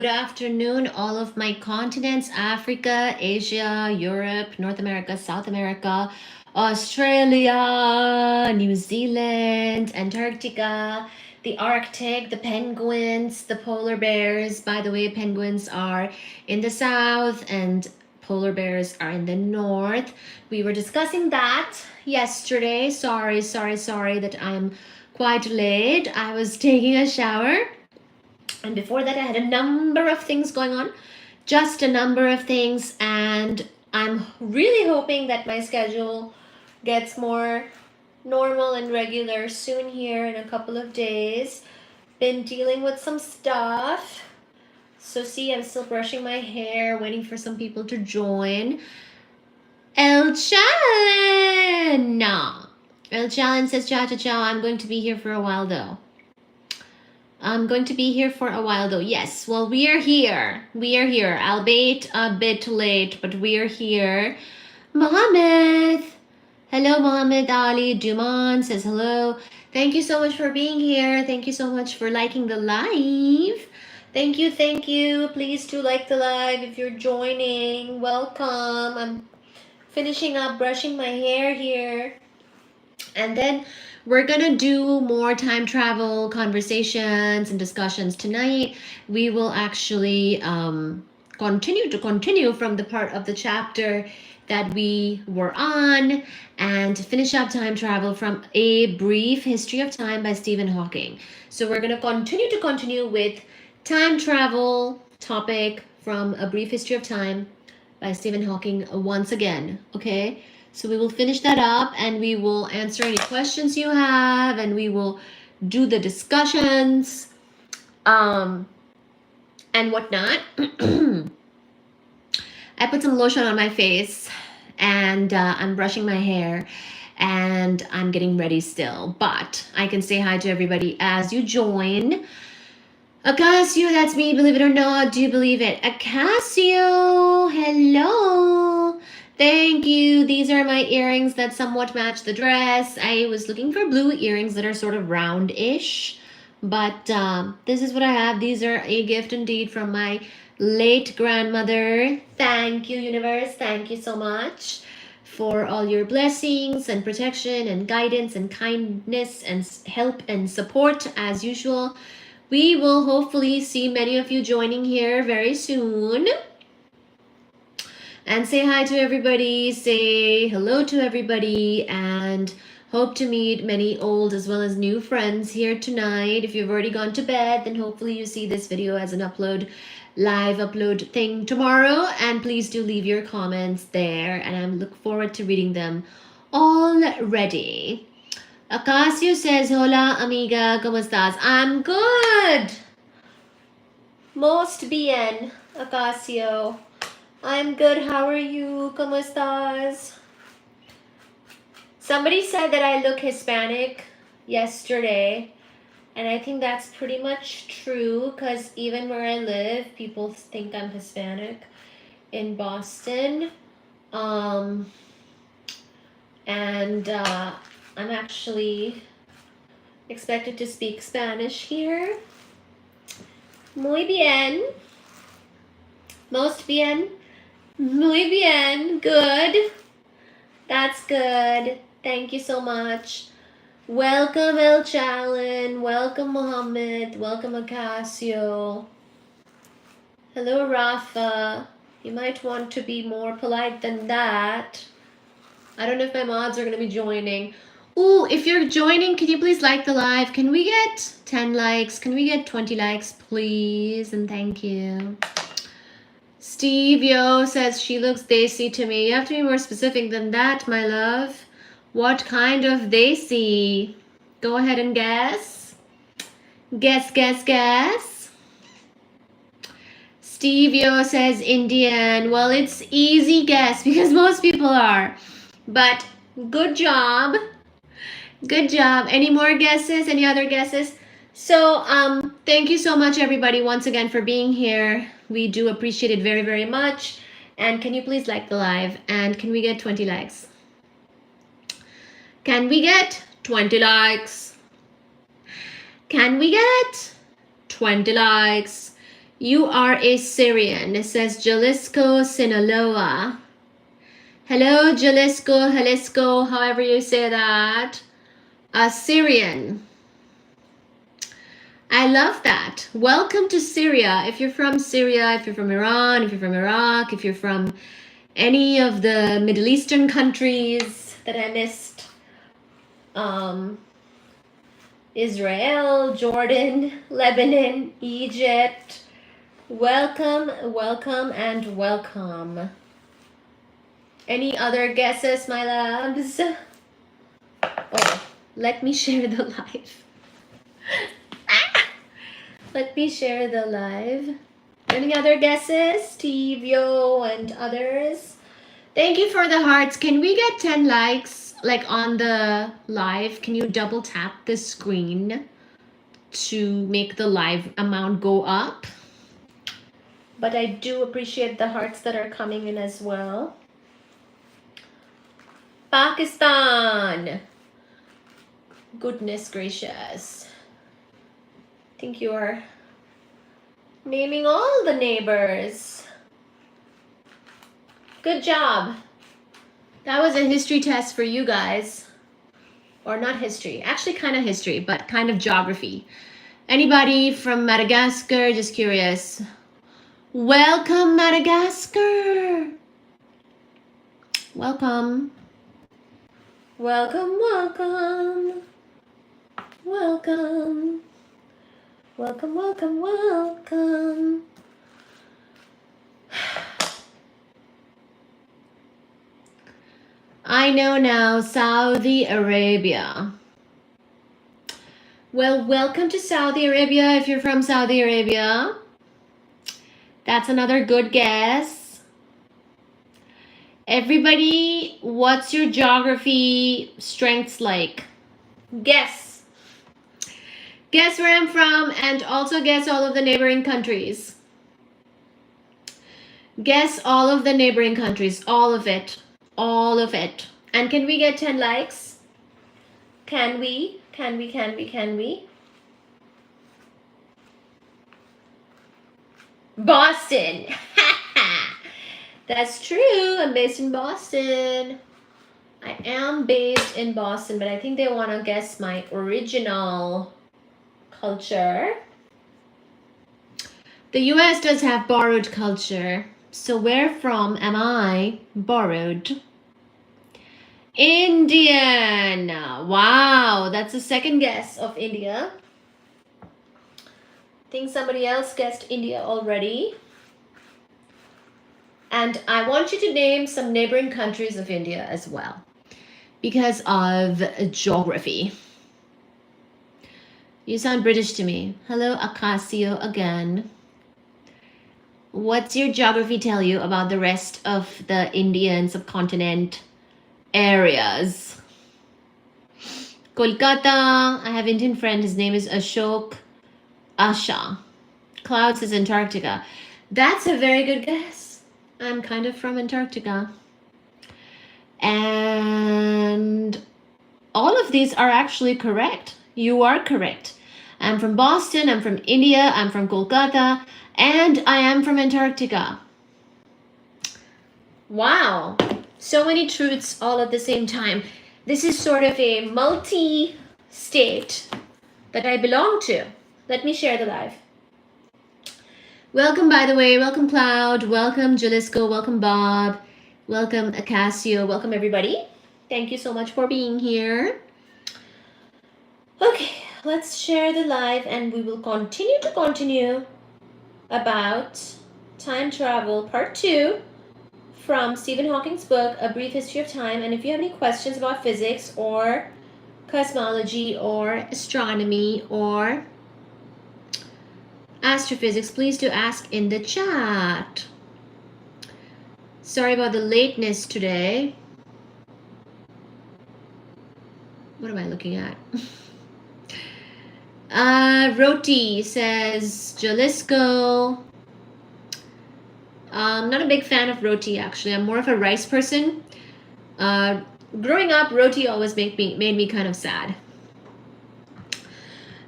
Good afternoon, all of my continents: Africa, Asia, Europe, North America, South America, Australia, New Zealand, Antarctica, the Arctic, the penguins, the polar bears. By the way, penguins are in the south and polar bears are in the north. We were discussing that yesterday. Sorry that I'm quite late. I was taking a shower. And before that, I had a number of things going on, just a number of things. And I'm really hoping that my schedule gets more normal and regular soon here in a couple of days. Been dealing with some stuff. So see, I'm still brushing my hair, waiting for some people to join. El Challen! El Challen says, ciao, ciao, ciao. I'm going to be here for a while though. I'm going to be here for a while though. Yes, well, we are here. We are here, albeit a bit late, but we are here. Mohammed. Hello, Mohammed Ali. Duman says hello. Thank you so much for being here. Thank you so much for liking the live. Thank you, thank you. Please do like the live if you're joining. Welcome. I'm finishing up brushing my hair here. And then we're gonna do more time travel conversations and discussions tonight. We will actually continue from the part of the chapter that we were on and finish up time travel from A Brief History of Time by Stephen Hawking. So we're gonna continue with time travel topic from A Brief History of Time by Stephen Hawking once again, okay? So we will finish that up and we will answer any questions you have and we will do the discussions and whatnot. I put some lotion on my face and I'm brushing my hair and I'm getting ready still. But I can say hi to everybody as you join. Acacio, that's me, believe it or not. Do you believe it? Acacio, hello. Thank you. These are my earrings that somewhat match the dress. I was looking for blue earrings that are sort of round-ish, but this is what I have. These are a gift indeed from my late grandmother. Thank you, universe. Thank you so much for all your blessings and protection and guidance and kindness and help and support as usual. We will hopefully see many of you joining here very soon. And say hi to everybody, say hello to everybody, and hope to meet many old as well as new friends here tonight. If you've already gone to bed, then hopefully you see this video as an live upload thing tomorrow. And please do leave your comments there, and I look forward to reading them already. Acacio says, hola amiga, ¿cómo estás? I'm good. Most bien, Acacio. I'm good. How are you? ¿Cómo estás? Somebody said that I look Hispanic yesterday, and I think that's pretty much true because even where I live, people think I'm Hispanic in Boston. I'm actually expected to speak Spanish here. Muy bien. Most bien. Muy bien. Good. That's good. Thank you so much. Welcome, El Challen. Welcome, Mohammed. Welcome, Acacio. Hello, Rafa. You might want to be more polite than that. I don't know if my mods are going to be joining. Ooh, if you're joining, can you please like the live? Can we get 10 likes? Can we get 20 likes, please? And thank you. Steve Yo says she looks desi to me. You have to be more specific than that, my love. What kind of desi? Go ahead and guess. Guess. Steve Yo says Indian. Well, it's easy guess because most people are. But good job. Good job. Any more guesses? Any other guesses? So thank you so much, everybody, once again for being here. We do appreciate it very, very much. And can you please like the live? And can we get 20 likes? Can we get 20 likes? Can we get 20 likes? You are a Syrian. It says Jalisco, Sinaloa. Hello, Jalisco, however you say that. A Syrian. I love that. Welcome to Syria. If you're from Syria, if you're from Iran, if you're from Iraq, if you're from any of the Middle Eastern countries that I missed, Israel, Jordan, Lebanon, Egypt, welcome, welcome, and welcome. Any other guesses, my loves? Oh, let me share the live. Let me share the live. Any other guesses? Steve, Yo, and others? Thank you for the hearts. Can we get 10 likes like on the live? Can you double tap the screen to make the live amount go up? But I do appreciate the hearts that are coming in as well. Pakistan. Goodness gracious. I think you are naming all the neighbors. Good job. That was a history test for you guys. Or not history. Actually kind of history, but kind of geography. Anybody from Madagascar? Just curious. Welcome, Madagascar. Welcome. Welcome, welcome. Welcome. Welcome, welcome, welcome. I know now, Saudi Arabia. Well, welcome to Saudi Arabia if you're from Saudi Arabia. That's another good guess. Everybody, what's your geography strengths like? Guess. Guess where I'm from and also guess all of the neighboring countries. Guess all of the neighboring countries, all of it. All of it. And can we get 10 likes? Can we? Can we? Boston. That's true. I'm based in Boston. I am based in Boston, but I think they want to guess my original culture. The US does have borrowed culture. So where from am I borrowed? Indian. Wow, that's the second guess of India. I think somebody else guessed India already. And I want you to name some neighboring countries of India as well because of geography. You sound British to me. Hello, Acacio again. What's your geography tell you about the rest of the Indian subcontinent areas? Kolkata. I have an Indian friend. His name is Ashok Asha. Clouds is Antarctica. That's a very good guess. I'm kind of from Antarctica. And all of these are actually correct. You are correct. I'm from Boston, I'm from India, I'm from Kolkata, and I am from Antarctica. Wow. So many truths all at the same time. This is sort of a multi-state that I belong to. Let me share the live. Welcome, by the way. Welcome, Cloud. Welcome, Jalisco. Welcome, Bob. Welcome, Acacio. Welcome, everybody. Thank you so much for being here. Okay, let's share the live and we will continue about time travel part 2 from Stephen Hawking's book, A Brief History of Time. And if you have any questions about physics or cosmology or astronomy or astrophysics, please do ask in the chat. Sorry about the lateness today. What am I looking at? Roti says Jalisco. I'm not a big fan of roti, actually. I'm more of a rice person. Growing up, roti always made me kind of sad.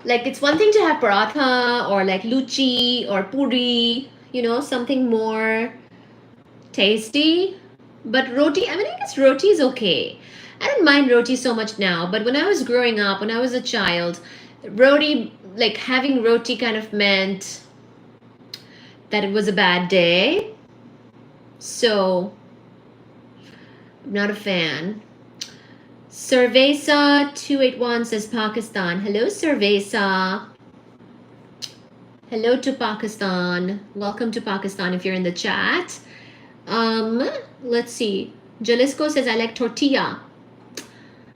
Like, it's one thing to have paratha or like luchi or puri, you know, something more tasty. But roti, I mean, I guess roti is okay. I don't mind roti so much now, but when I was growing up, when I was a child, roti, like having roti kind of meant that it was a bad day. So, I'm not a fan. Cerveza281 says Pakistan. Hello, Cerveza. Hello to Pakistan. Welcome to Pakistan if you're in the chat. Let's see. Jalisco says, I like tortilla.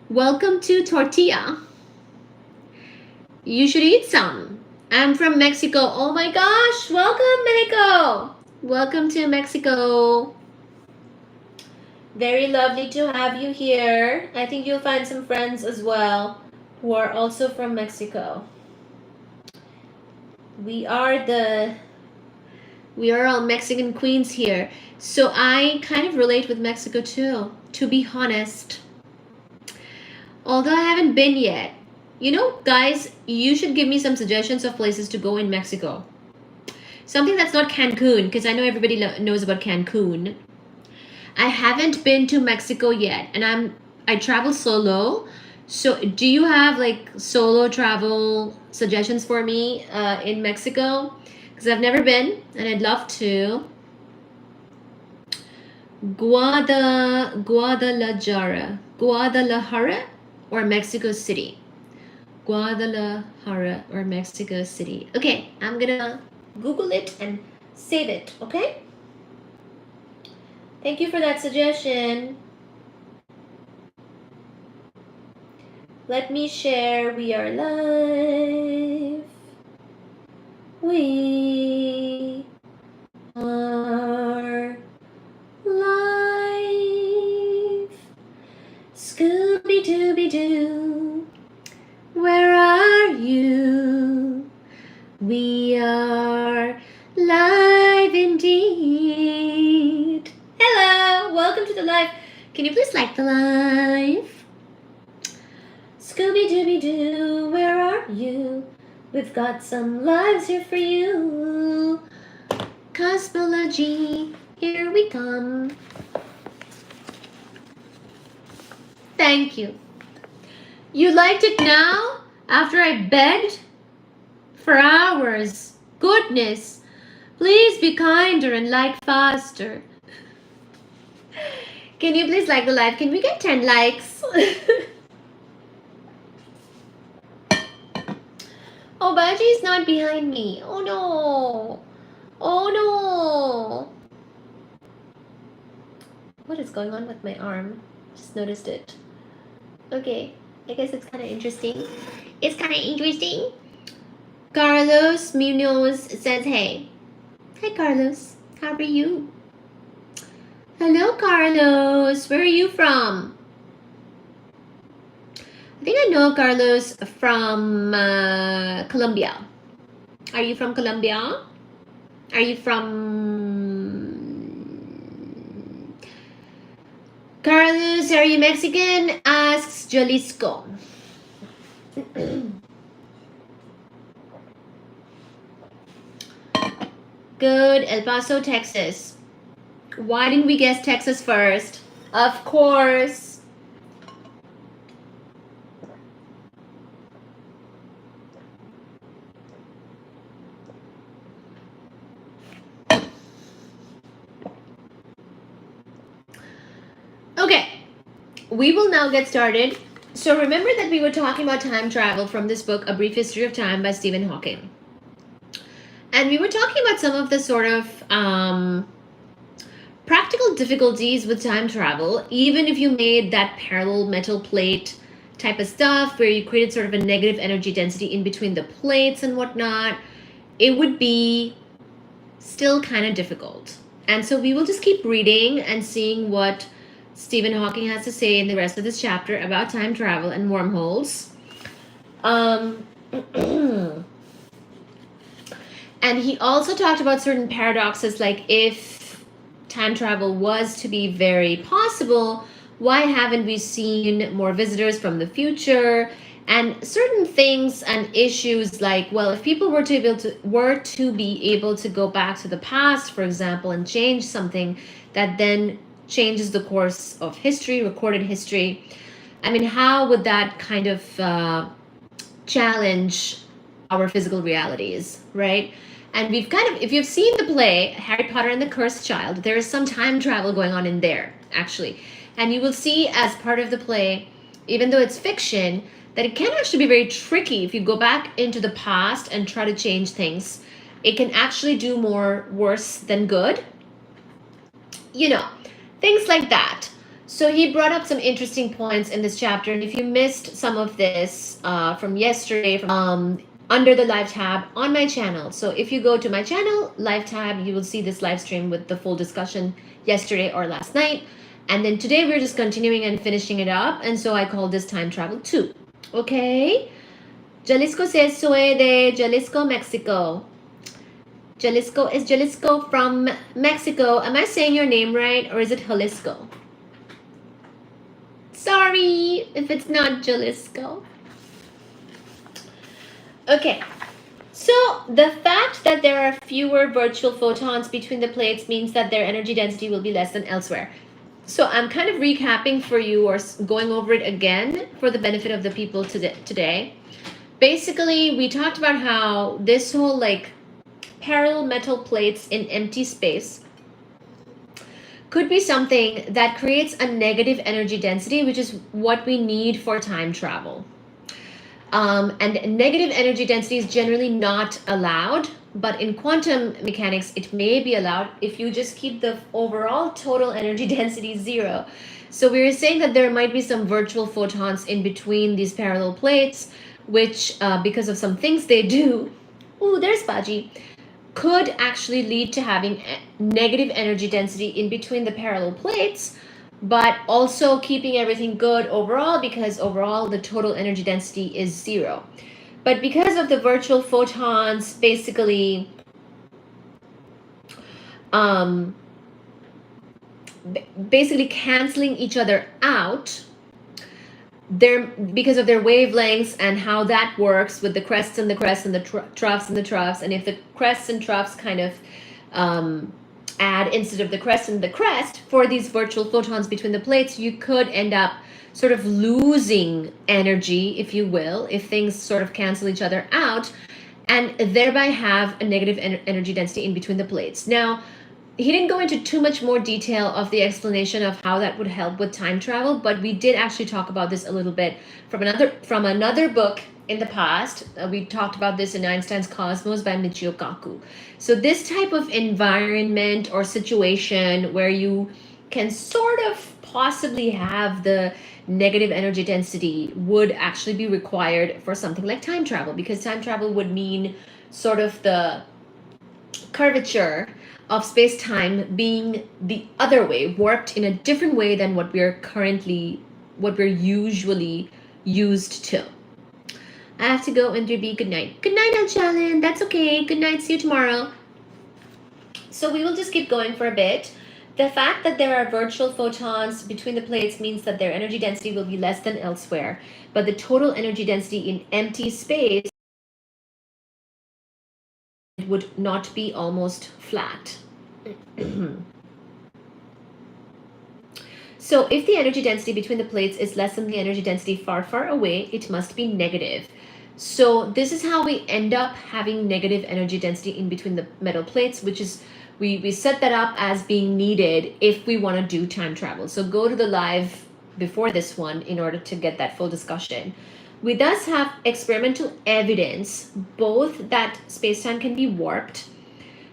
Welcome to tortilla. You should eat some. I'm from Mexico. Oh my gosh. Welcome, Mexico. Welcome to Mexico. Very lovely to have you here. I think you'll find some friends as well who are also from Mexico. We are all Mexican queens here. So I kind of relate with Mexico too, to be honest. Although I haven't been yet. You know, guys, you should give me some suggestions of places to go in Mexico. Something that's not Cancun, because I know everybody knows about Cancun. I haven't been to Mexico yet, and I travel solo. So do you have like solo travel suggestions for me in Mexico? Because I've never been and I'd love to. Guadalajara or Mexico City? Guadalajara or Mexico City. Okay, I'm gonna Google it and save it, okay? Thank you for that suggestion. Let me share. We are live. We are live. Scooby-Dooby-Doo, where are you? We are live indeed. Hello, welcome to the live. Can you please like the live? Scooby-Dooby-Doo, where are you? We've got some lives here for you. Cosmology, here we come. Thank you. You liked it now? After I begged? For hours. Goodness. Please be kinder and like faster. Can you please like the live? Can we get 10 likes? Oh, Baji is not behind me. Oh no. Oh no. What is going on with my arm? Just noticed it. Okay, I guess it's kind of interesting. It's kind of interesting. Carlos Munoz says, hey. Hi, Carlos. How are you? Hello, Carlos. Where are you from? I think I know Carlos from Colombia. Are you from Colombia? Are you from... Carlos, are you Mexican? Asks Jalisco. Good. El Paso, Texas. Why didn't we guess Texas first? Of course. Okay, we will now get started. So remember that we were talking about time travel from this book, A Brief History of Time by Stephen Hawking. And we were talking about some of the sort of practical difficulties with time travel, even if you made that parallel metal plate type of stuff where you created sort of a negative energy density in between the plates and whatnot, it would be still kind of difficult. And so we will just keep reading and seeing what Stephen Hawking has to say in the rest of this chapter about time travel and wormholes. And he also talked about certain paradoxes, like if time travel was to be very possible, why haven't we seen more visitors from the future? And certain things and issues like, well, if people were to be able to go back to the past, for example, and change something that then changes the course of history, recorded history, I mean, how would that kind of challenge our physical realities, right? And we've kind of, if you've seen the play Harry Potter and the Cursed Child, there is some time travel going on in there, actually. And you will see as part of the play, even though it's fiction, that it can actually be very tricky if you go back into the past and try to change things. It can actually do more worse than good. You know, things like that. So he brought up some interesting points in this chapter. And if you missed some of this from yesterday, from under the live tab on my channel. So if you go to my channel, live tab, you will see this live stream with the full discussion yesterday or last night. And then today we're just continuing and finishing it up. And so I call this time travel 2. Okay. Jalisco says soy de Jalisco, Mexico. Jalisco, is Jalisco from Mexico? Am I saying your name right, or is it Jalisco? Sorry if it's not Jalisco. Okay, so the fact that there are fewer virtual photons between the plates means that their energy density will be less than elsewhere. So I'm kind of recapping for you or going over it again for the benefit of the people today. Basically, we talked about how this whole like parallel metal plates in empty space could be something that creates a negative energy density, which is what we need for time travel. And negative energy density is generally not allowed, but in quantum mechanics, it may be allowed if you just keep the overall total energy density 0. So we were saying that there might be some virtual photons in between these parallel plates, which because of some things they do, ooh, there's Baji, could actually lead to having negative energy density in between the parallel plates, but also keeping everything good overall, because overall the total energy density is 0. But because of the virtual photons basically basically canceling each other out, because of their wavelengths and how that works with the crests and the crests and the troughs and the troughs, and if the crests and troughs kind of add instead of the crest and the crest for these virtual photons between the plates, you could end up sort of losing energy, if you will, if things sort of cancel each other out, and thereby have a negative energy density in between the plates. Now, he didn't go into too much more detail of the explanation of how that would help with time travel, but we did actually talk about this a little bit from another book in the past. We talked about this in Einstein's Cosmos by Michio Kaku. So this type of environment or situation where you can sort of possibly have the negative energy density would actually be required for something like time travel, because time travel would mean sort of the curvature of space-time being the other way, warped in a different way than what we're usually used to. I have to go, and be good night. Good night, Alchalin. That's okay. Good night. See you tomorrow. So we will just keep going for a bit. The fact that there are virtual photons between the plates means that their energy density will be less than elsewhere, but the total energy density in empty space would not be almost flat. So if the energy density between the plates is less than the energy density far, far away, it must be negative. So this is how we end up having negative energy density in between the metal plates, which is, we set that up as being needed if we want to do time travel. So go to the live before this one in order to get that full discussion. We thus have experimental evidence both that space-time can be warped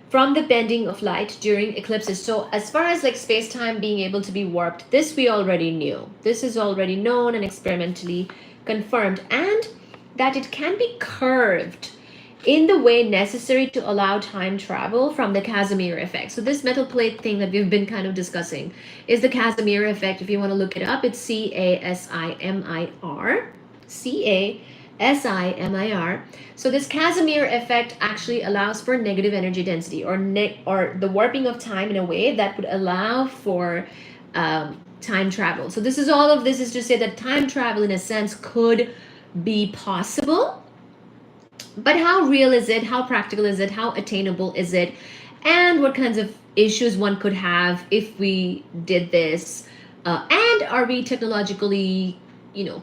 from the bending of light during eclipses. So as far as like space-time being able to be warped, this we already knew. This is already known and experimentally confirmed, and that it can be curved in the way necessary to allow time travel from the Casimir effect. So this metal plate thing that we've been kind of discussing is the Casimir effect. If you want to look it up, it's CASIMIR. CASIMIR. So this Casimir effect actually allows for negative energy density, or the warping of time in a way that would allow for time travel. So this is, all of this is to say that time travel in a sense could be possible. But how real is it? How practical is it? How attainable is it? And what kinds of issues one could have if we did this? And are we technologically,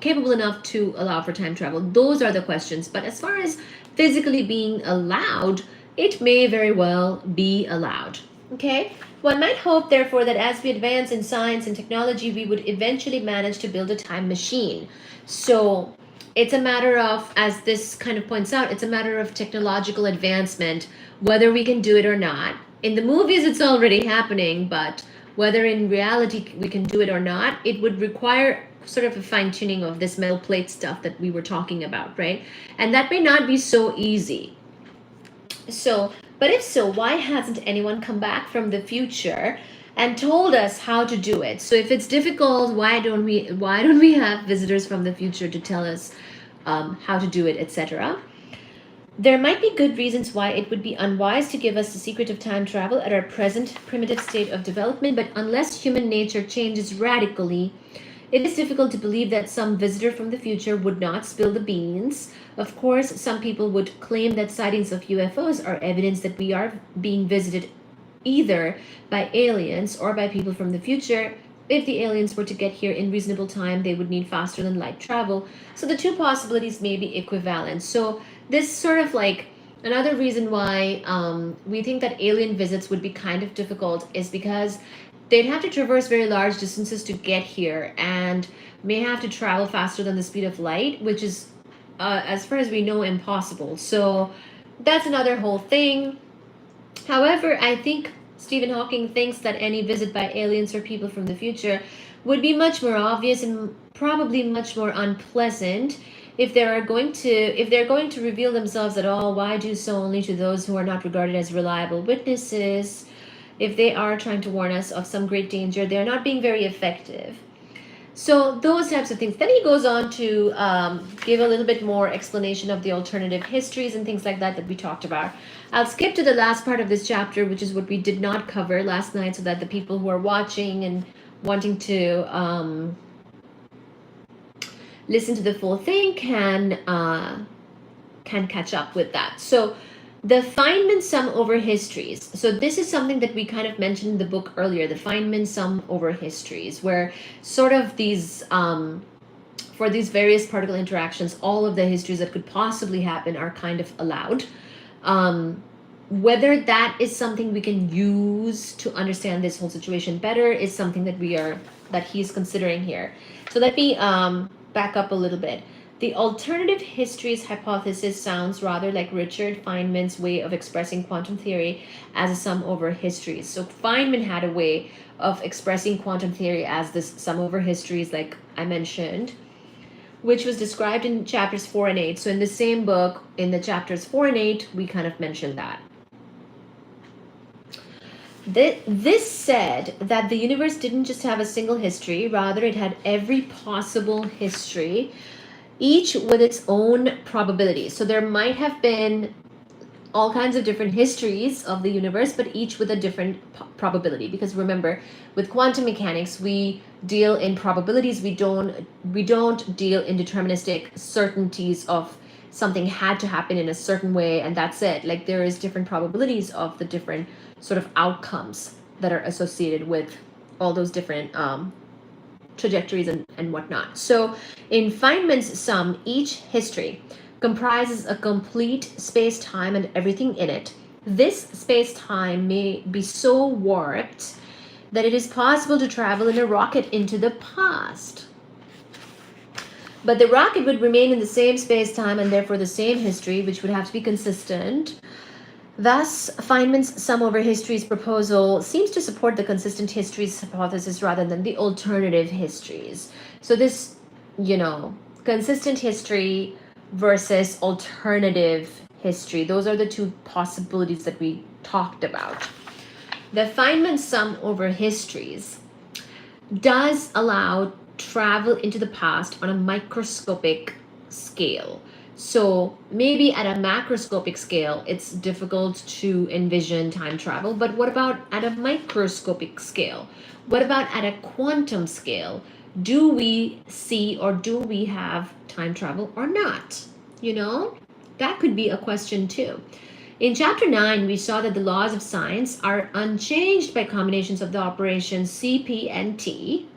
capable enough to allow for time travel? Those are the questions. But as far as physically being allowed, it may very well be allowed. Okay? One might hope, therefore, that as we advance in science and technology, we would eventually manage to build a time machine. So it's a matter of, as this kind of points out, it's a matter of technological advancement, whether we can do it or not. In the movies, it's already happening, but whether in reality we can do it or not, it would require sort of a fine-tuning of this metal plate stuff that we were talking about, right? And that may not be so easy. So, but if so, why hasn't anyone come back from the future and told us how to do it? So if it's difficult, why don't we have visitors from the future to tell us how to do it, etc.? There might be good reasons why it would be unwise to give us the secret of time travel at our present primitive state of development, but unless human nature changes radically, it is difficult to believe that some visitor from the future would not spill the beans. Of course, some people would claim that sightings of UFOs are evidence that we are being visited either by aliens or by people from the future. If the aliens were to get here in reasonable time, they would need faster than light travel. So the two possibilities may be equivalent. So this sort of like another reason why we think that alien visits would be kind of difficult is because they'd have to traverse very large distances to get here and may have to travel faster than the speed of light, which is, as far as we know, impossible. So that's another whole thing. However, I think Stephen Hawking thinks that any visit by aliens or people from the future would be much more obvious and probably much more unpleasant. If they're going to reveal themselves at all, why do so only to those who are not regarded as reliable witnesses? If they are trying to warn us of some great danger, they are not being very effective. So those types of things. Then he goes on to give a little bit more explanation of the alternative histories and things like that we talked about. I'll skip to the last part of this chapter, which is what we did not cover last night, so that the people who are watching and wanting to listen to the full thing can catch up with that. So the Feynman sum over histories. So this is something that we kind of mentioned in the book earlier, the Feynman sum over histories, where sort of these, for these various particle interactions, all of the histories that could possibly happen are kind of allowed. Whether that is something we can use to understand this whole situation better is something that he's considering here. So let me back up a little bit. The alternative histories hypothesis sounds rather like Richard Feynman's way of expressing quantum theory as a sum over histories. So Feynman had a way of expressing quantum theory as this sum over histories, like I mentioned, which was described in chapters 4 and 8. So in the same book, in the chapters 4 and 8, we kind of mentioned that. This said that the universe didn't just have a single history, rather it had every possible history, each with its own probability. So there might have been all kinds of different histories of the universe, but each with a different probability. Because remember, with quantum mechanics, we deal in probabilities. We don't deal in deterministic certainties of something had to happen in a certain way, and that's it. Like there is different probabilities of the different sort of outcomes that are associated with all those different trajectories and whatnot. So in Feynman's sum, each history comprises a complete space-time and everything in it. This space-time may be so warped that it is possible to travel in a rocket into the past. But the rocket would remain in the same space-time and therefore the same history, which would have to be consistent. Thus, Feynman's sum over histories proposal seems to support the consistent histories hypothesis rather than the alternative histories. So this, consistent history versus alternative history, those are the two possibilities that we talked about. The Feynman sum over histories does allow travel into the past on a microscopic scale. So maybe at a macroscopic scale, it's difficult to envision time travel, but what about at a microscopic scale? What about at a quantum scale? do we see or do we have time travel or not? You know, that could be a question too. In chapter 9, we saw that the laws of science are unchanged by combinations of the operations C, P, and T.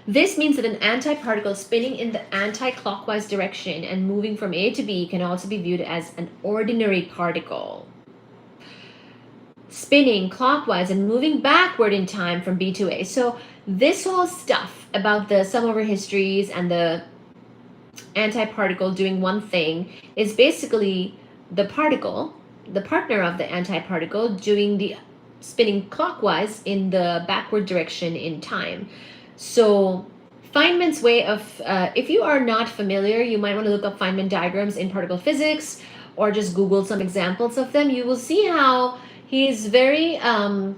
This means that an antiparticle spinning in the anti-clockwise direction and moving from A to B can also be viewed as an ordinary particle. Spinning clockwise and moving backward in time from B to A. So this whole stuff about the sum over histories and the antiparticle doing one thing is basically the particle, the partner of the antiparticle, doing the spinning clockwise in the backward direction in time. So Feynman's way of, if you are not familiar, you might want to look up Feynman diagrams in particle physics or just Google some examples of them. You will see how he's very, all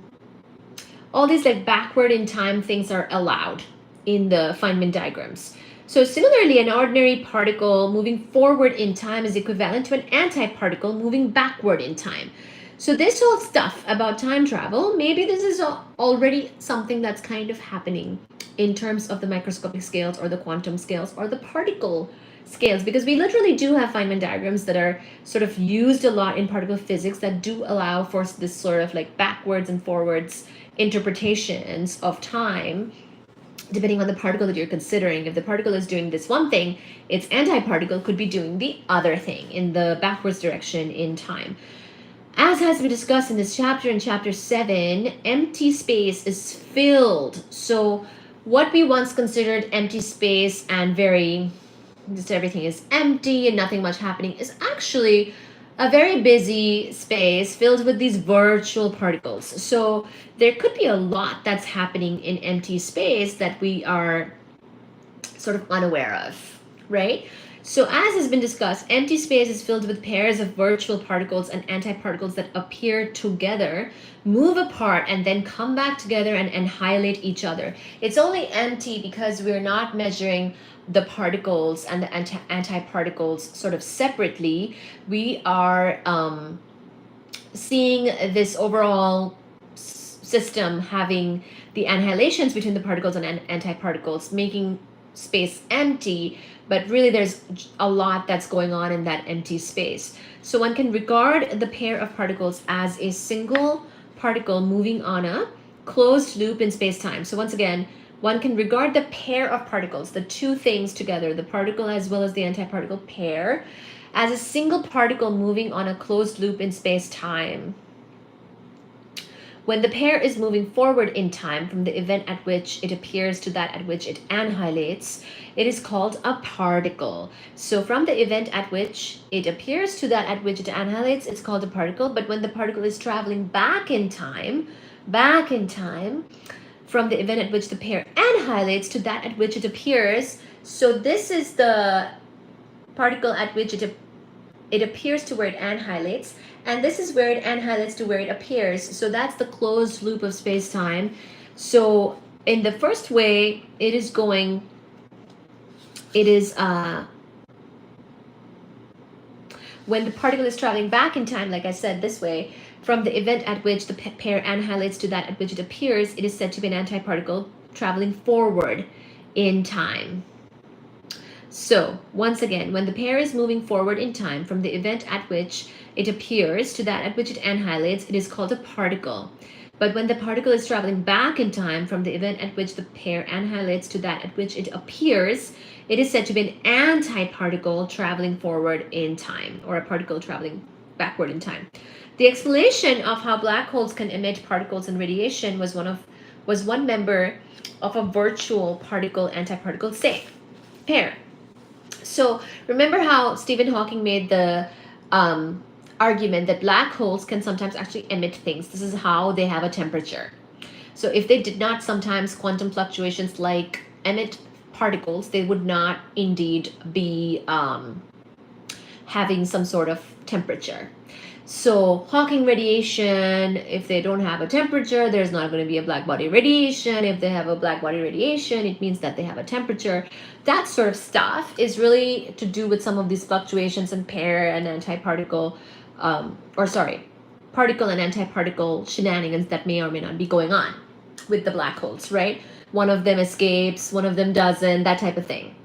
these like backward in time things are allowed in the Feynman diagrams. So similarly, an ordinary particle moving forward in time is equivalent to an antiparticle moving backward in time. So this whole stuff about time travel, maybe this is already something that's kind of happening in terms of the microscopic scales or the quantum scales or the particle scales, because we literally do have Feynman diagrams that are sort of used a lot in particle physics that do allow for this sort of like backwards and forwards interpretations of time depending on the particle that you're considering. If the particle is doing this one thing, its antiparticle could be doing the other thing in the backwards direction in time. As has been discussed in this chapter, in chapter 7, empty space is filled. So what we once considered empty space and just everything is empty and nothing much happening is actually a very busy space filled with these virtual particles. So there could be a lot that's happening in empty space that we are sort of unaware of, right? So as has been discussed, empty space is filled with pairs of virtual particles and antiparticles that appear together, move apart, and then come back together and annihilate each other. It's only empty because we're not measuring the particles and the antiparticles sort of separately. We are seeing this overall system having the annihilations between the particles and antiparticles, making space empty, but really there's a lot that's going on in that empty space. So one can regard the pair of particles as a single particle moving on a closed loop in space-time. So once again, one can regard the pair of particles, the two things together, the particle as well as the antiparticle pair, as a single particle moving on a closed loop in space-time. When the pair is moving forward in time from the event at which it appears to that at which it annihilates, it is called a particle. So from the event at which it appears to that at which it annihilates, it's called a particle. But when the particle is traveling back in time, from the event at which the pair annihilates to that at which it appears, so this is the particle at which it appears to where it annihilates, and this is where it annihilates to where it appears. So that's the closed loop of space-time. So in the first way, it is when the particle is traveling back in time, like I said, this way, from the event at which the pair annihilates to that at which it appears, it is said to be an antiparticle traveling forward in time. So once again, when the pair is moving forward in time from the event at which it appears to that at which it annihilates, it is called a particle. But when the particle is traveling back in time from the event at which the pair annihilates to that at which it appears, it is said to be an antiparticle traveling forward in time, or a particle traveling backward in time. The explanation of how black holes can emit particles and radiation was one member of a virtual particle-antiparticle pair. So remember how Stephen Hawking made the argument that black holes can sometimes actually emit things. This is how they have a temperature. So if they did not sometimes quantum fluctuations like emit particles, they would not indeed be having some sort of temperature. So Hawking radiation, if they don't have a temperature, there's not going to be a black body radiation. If they have a black body radiation, it means that they have a temperature. That sort of stuff is really to do with some of these fluctuations in pair and antiparticle, particle and antiparticle shenanigans that may or may not be going on. with the black holes, right? One of them escapes, one of them doesn't, that type of thing.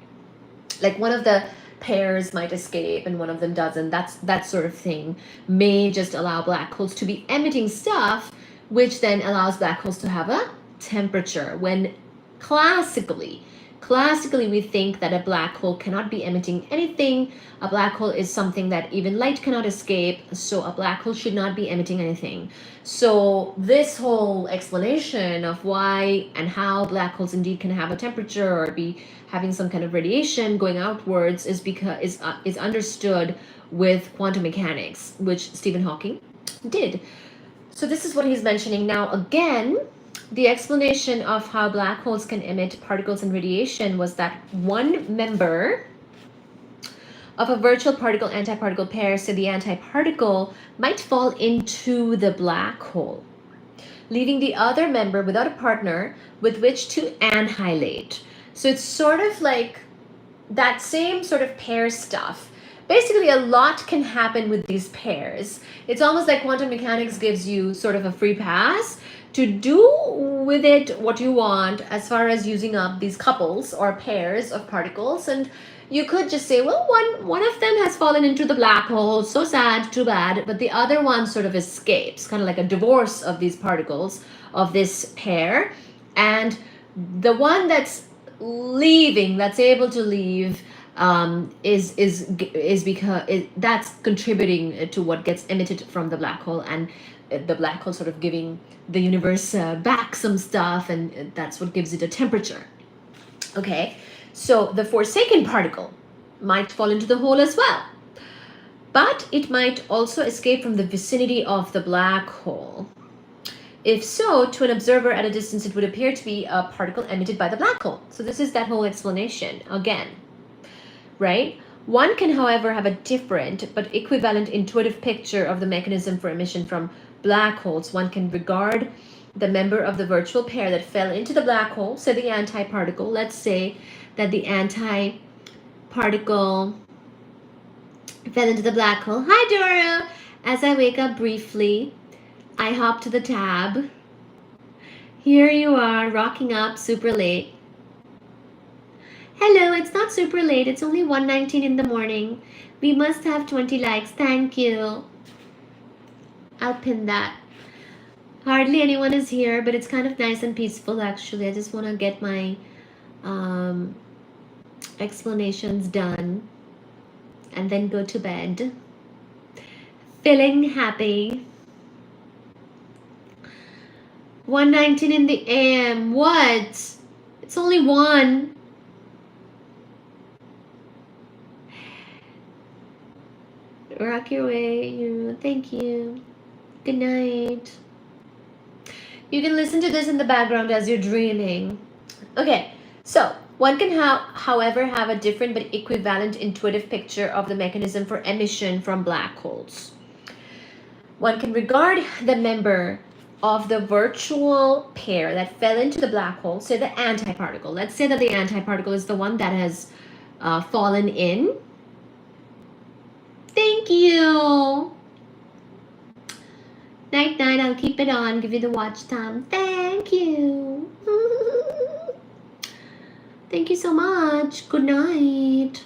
Like one of the pairs might escape and one of them doesn't. That sort of thing may just allow black holes to be emitting stuff, which then allows black holes to have a temperature. When classically we think that a black hole cannot be emitting anything. A black hole is something that even light cannot escape, so a black hole should not be emitting anything. So this whole explanation of why and how black holes indeed can have a temperature or be having some kind of radiation going outwards is because is understood with quantum mechanics, which Stephen Hawking did. So this is what he's mentioning. Now again, the explanation of how black holes can emit particles and radiation was that one member of a virtual particle-antiparticle pair, so the antiparticle, might fall into the black hole, leaving the other member without a partner with which to annihilate. So it's sort of like that same sort of pair stuff. Basically, a lot can happen with these pairs. It's almost like quantum mechanics gives you sort of a free pass to do with it what you want as far as using up these couples or pairs of particles. And you could just say, well, one of them has fallen into the black hole, so sad, too bad, but the other one sort of escapes, kind of like a divorce of these particles of this pair. And the one that's leaving, that's able to leave, is because that's contributing to what gets emitted from the black hole, and the black hole sort of giving the universe back some stuff, and that's what gives it a temperature. Okay, so the forsaken particle might fall into the hole as well, but it might also escape from the vicinity of the black hole. If so, to an observer at a distance, it would appear to be a particle emitted by the black hole. So this is that whole explanation again, right? One can, however, have a different but equivalent intuitive picture of the mechanism for emission from black holes. One can regard the member of the virtual pair that fell into the black hole, say the antiparticle. Let's say that the antiparticle fell into the black hole. Hi, Dora! As I wake up briefly, I hop to the tab. Here you are, rocking up super late. Hello, it's not super late. It's only 1:19 in the morning. We must have 20 likes. Thank you. I'll pin that. Hardly anyone is here, but it's kind of nice and peaceful, actually. I just want to get my explanations done and then go to bed. Feeling happy. 1:19 in the AM. What? It's only 1. Rock your way. Thank you. Good night. You can listen to this in the background as you're dreaming. Okay, so one can however have a different but equivalent intuitive picture of the mechanism for emission from black holes. One can regard the member of the virtual pair that fell into the black hole, say the antiparticle. Let's say that the antiparticle is the one that has fallen in. Thank you. Night, night. I'll keep it on. Give you the watch time. Thank you. Thank you so much. Good night.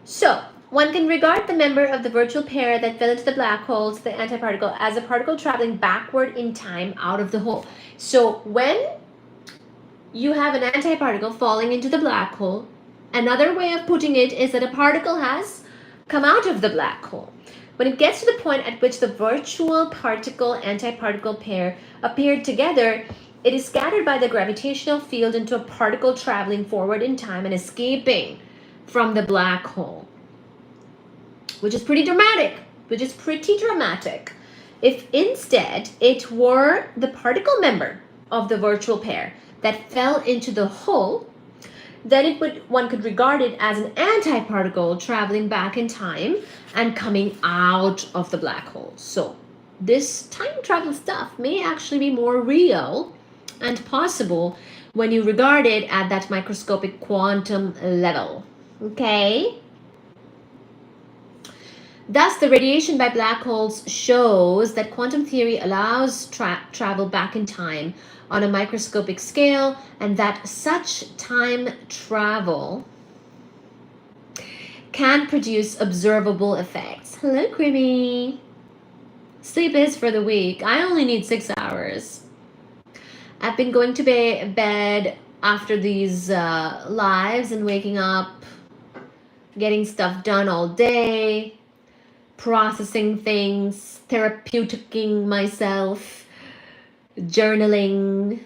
So, one can regard the member of the virtual pair that fell into the black hole, the antiparticle, as a particle traveling backward in time out of the hole. So, when you have an antiparticle falling into the black hole, another way of putting it is that a particle has come out of the black hole. When it gets to the point at which the virtual particle-antiparticle pair appeared together, it is scattered by the gravitational field into a particle traveling forward in time and escaping from the black hole, which is pretty dramatic. If instead it were the particle member of the virtual pair that fell into the hole, then one could regard it as an antiparticle traveling back in time and coming out of the black hole. So this time travel stuff may actually be more real and possible when you regard it at that microscopic quantum level. Okay? Thus, the radiation by black holes shows that quantum theory allows travel back in time on a microscopic scale, and that such time travel can produce observable effects. Hello, Grimmy. Sleep is for the weak. I only need 6 hours. I've been going to bed after these lives and waking up, getting stuff done all day, processing things, therapeuticing myself, journaling.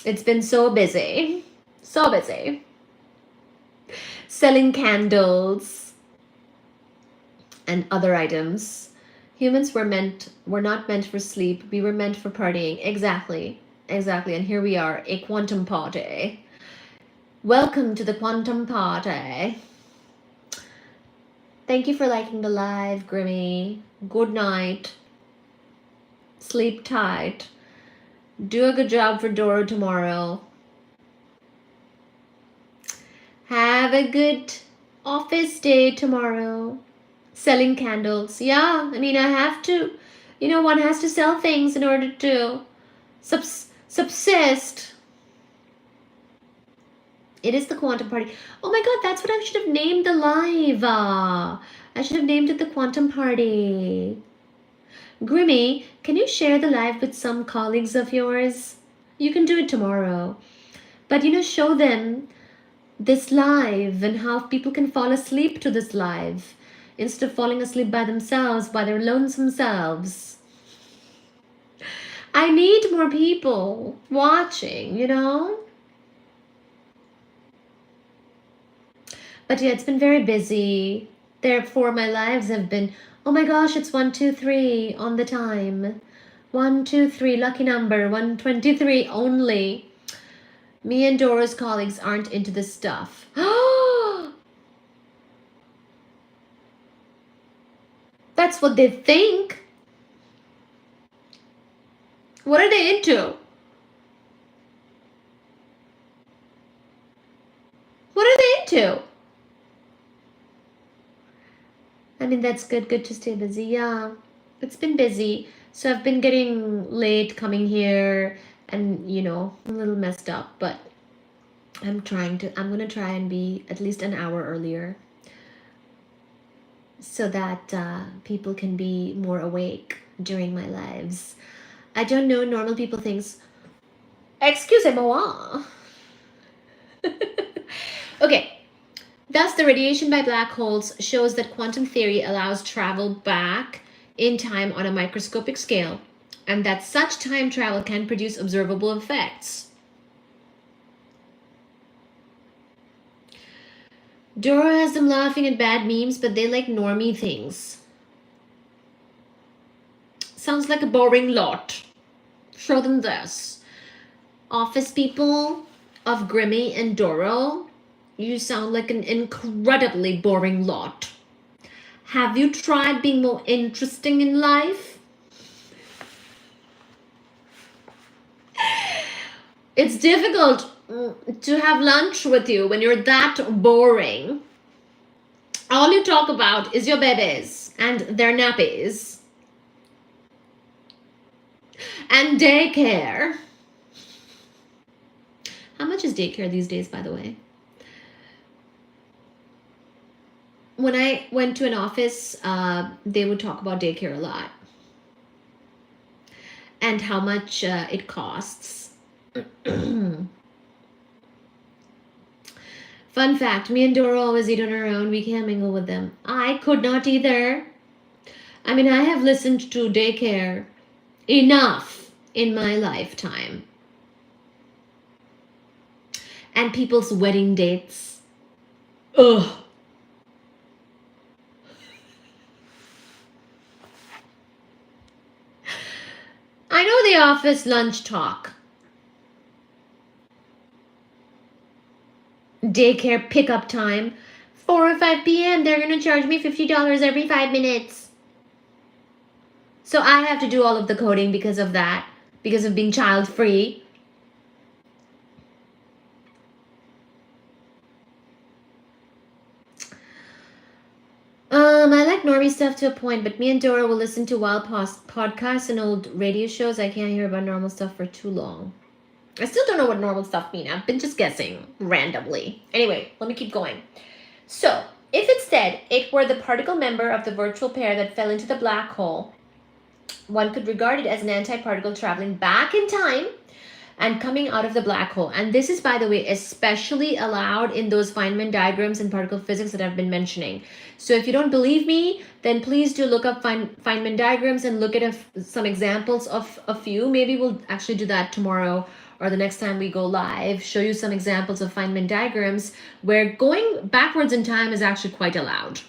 It's been so busy. So busy. Selling candles and other items. Humans were not meant for sleep. We were meant for partying. Exactly. And here we are, a quantum party. Welcome to the quantum party. Thank you for liking the live, Grimmy. Good night. Sleep tight. Do a good job for Doro tomorrow. Have a good office day tomorrow. Selling candles. Yeah, I mean, I have to, one has to sell things in order to subsist. It is the quantum party. Oh my god, that's what I should have named the live. I should have named it the quantum party. Grimmy, can you share the live with some colleagues of yours? You can do it tomorrow. But, show them this live and how people can fall asleep to this live instead of falling asleep by themselves, by their lonesome selves. I need more people watching, But yeah, it's been very busy. Therefore, my lives have been, oh my gosh, it's 1, 2, 3 on the time. 1, 2, 3, lucky number, 123 only. Me and Dora's colleagues aren't into this stuff. That's what they think. What are they into? What are they into? I mean, that's good to stay busy. Yeah, it's been busy. So I've been getting late coming here and, a little messed up, but I'm going to try and be at least an hour earlier so that people can be more awake during my lives. I don't know, normal people thinks, excusez-moi. Okay. Thus, the radiation by black holes shows that quantum theory allows travel back in time on a microscopic scale, and that such time travel can produce observable effects. Dora has them laughing at bad memes, but they like normie things. Sounds like a boring lot. Show them this. Office people of Grimmy and Doro, you sound like an incredibly boring lot. Have you tried being more interesting in life? It's difficult to have lunch with you when you're that boring. All you talk about is your babies and their nappies and daycare. How much is daycare these days, by the way? When I went to an office, they would talk about daycare a lot and how much it costs. Fun fact, me and Dora always eat on our own. We can't mingle with them. I could not either. I mean, I have listened to daycare enough in my lifetime. And people's wedding dates. Ugh. I know the office lunch talk. Daycare pickup time. 4 or 5 p.m. They're going to charge me $50 every 5 minutes. So I have to do all of the coding because of that. Because of being child free. I like normie stuff to a point, but me and Dora will listen to wild podcasts and old radio shows. I can't hear about normal stuff for too long. I still don't know what normal stuff mean. I've been just guessing randomly. Anyway, let me keep going. So, if instead it were the particle member of the virtual pair that fell into the black hole, one could regard it as an antiparticle traveling back in time and coming out of the black hole. And this is, by the way, especially allowed in those Feynman diagrams and particle physics that I've been mentioning. So if you don't believe me, then please do look up Feynman diagrams and look at some examples of a few. Maybe we'll actually do that tomorrow or the next time we go live, show you some examples of Feynman diagrams where going backwards in time is actually quite allowed.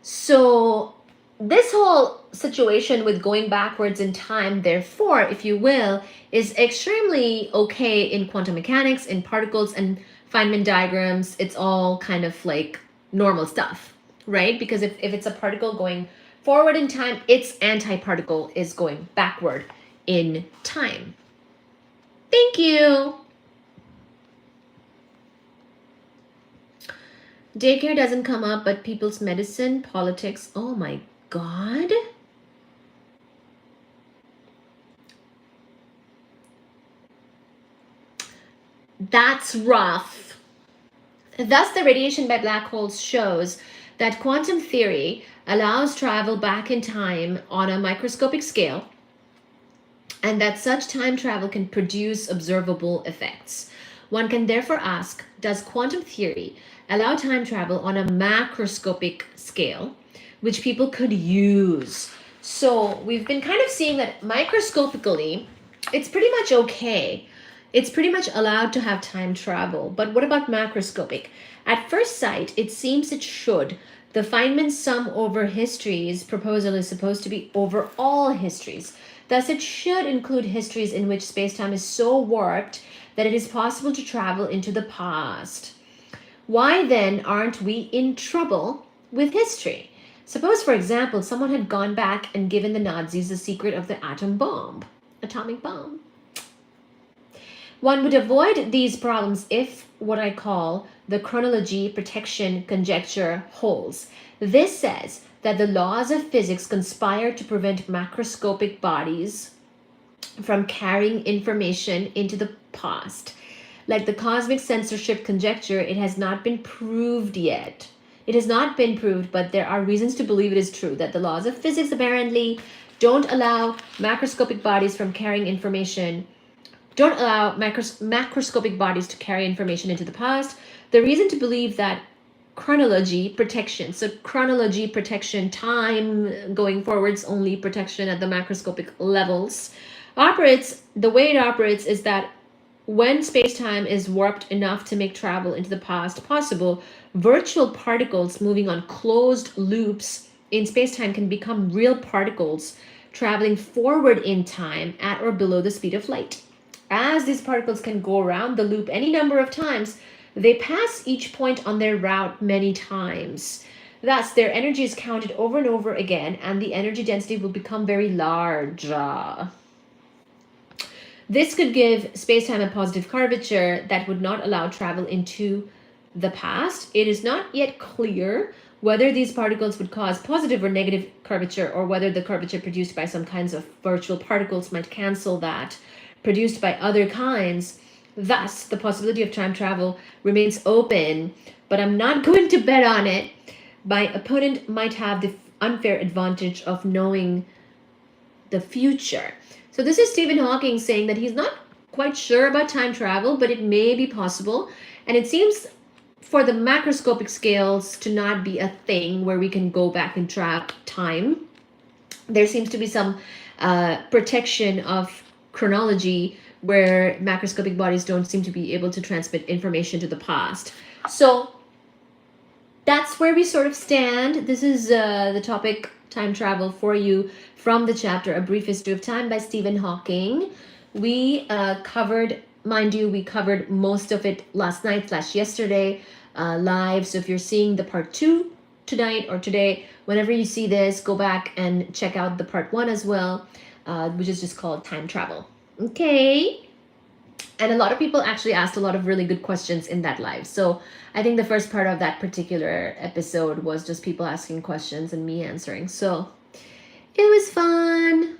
So this whole situation with going backwards in time, therefore, if you will, is extremely okay in quantum mechanics, in particles and Feynman diagrams. It's all kind of like normal stuff, right? Because if it's a particle going forward in time, its antiparticle is going backward in time. Thank you. Daycare doesn't come up, but people's medicine, politics, oh my God. That's rough. Thus, the radiation by black holes shows that quantum theory allows travel back in time on a microscopic scale, and that such time travel can produce observable effects. One can therefore ask, does quantum theory allow time travel on a macroscopic scale, which people could use? So we've been kind of seeing that microscopically, it's pretty much okay. It's pretty much allowed to have time travel. But what about macroscopic? At first sight, it seems it should. The Feynman sum over histories proposal is supposed to be over all histories. Thus, it should include histories in which spacetime is so warped that it is possible to travel into the past. Why then aren't we in trouble with history? Suppose, for example, someone had gone back and given the Nazis the secret of the atomic bomb. One would avoid these problems if what I call the chronology protection conjecture holds. This says that the laws of physics conspire to prevent macroscopic bodies from carrying information into the past. Like the cosmic censorship conjecture, it has not been proved yet. It has not been proved, but there are reasons to believe it is true that the laws of physics apparently don't allow macroscopic bodies from carrying information, don't allow macroscopic bodies to carry information into the past. The reason to believe that chronology protection, so chronology protection, time going forwards, only protection at the macroscopic levels, operates, the way it operates is that when space-time is warped enough to make travel into the past possible, virtual particles moving on closed loops in space-time can become real particles traveling forward in time at or below the speed of light. As these particles can go around the loop any number of times, they pass each point on their route many times. Thus, their energy is counted over and over again, and the energy density will become very large. This could give space-time a positive curvature that would not allow travel into the past. It is not yet clear whether these particles would cause positive or negative curvature, or whether the curvature produced by some kinds of virtual particles might cancel that produced by other kinds. Thus, the possibility of time travel remains open, but I'm not going to bet on it. My opponent might have the unfair advantage of knowing the future. So this is Stephen Hawking saying that he's not quite sure about time travel, but it may be possible. And it seems for the macroscopic scales to not be a thing where we can go back and track time. There seems to be some protection of chronology where macroscopic bodies don't seem to be able to transmit information to the past. So that's where we sort of stand. This is the topic, time travel, for you from the chapter A Brief History of Time by Stephen Hawking. We covered, mind you, we covered most of it last night / yesterday live. So if you're seeing the part 2 tonight or today, whenever you see this, go back and check out the part 1 as well, which is just called time travel. Okay. And a lot of people actually asked a lot of really good questions in that live. So I think the first part of that particular episode was just people asking questions and me answering. So it was fun.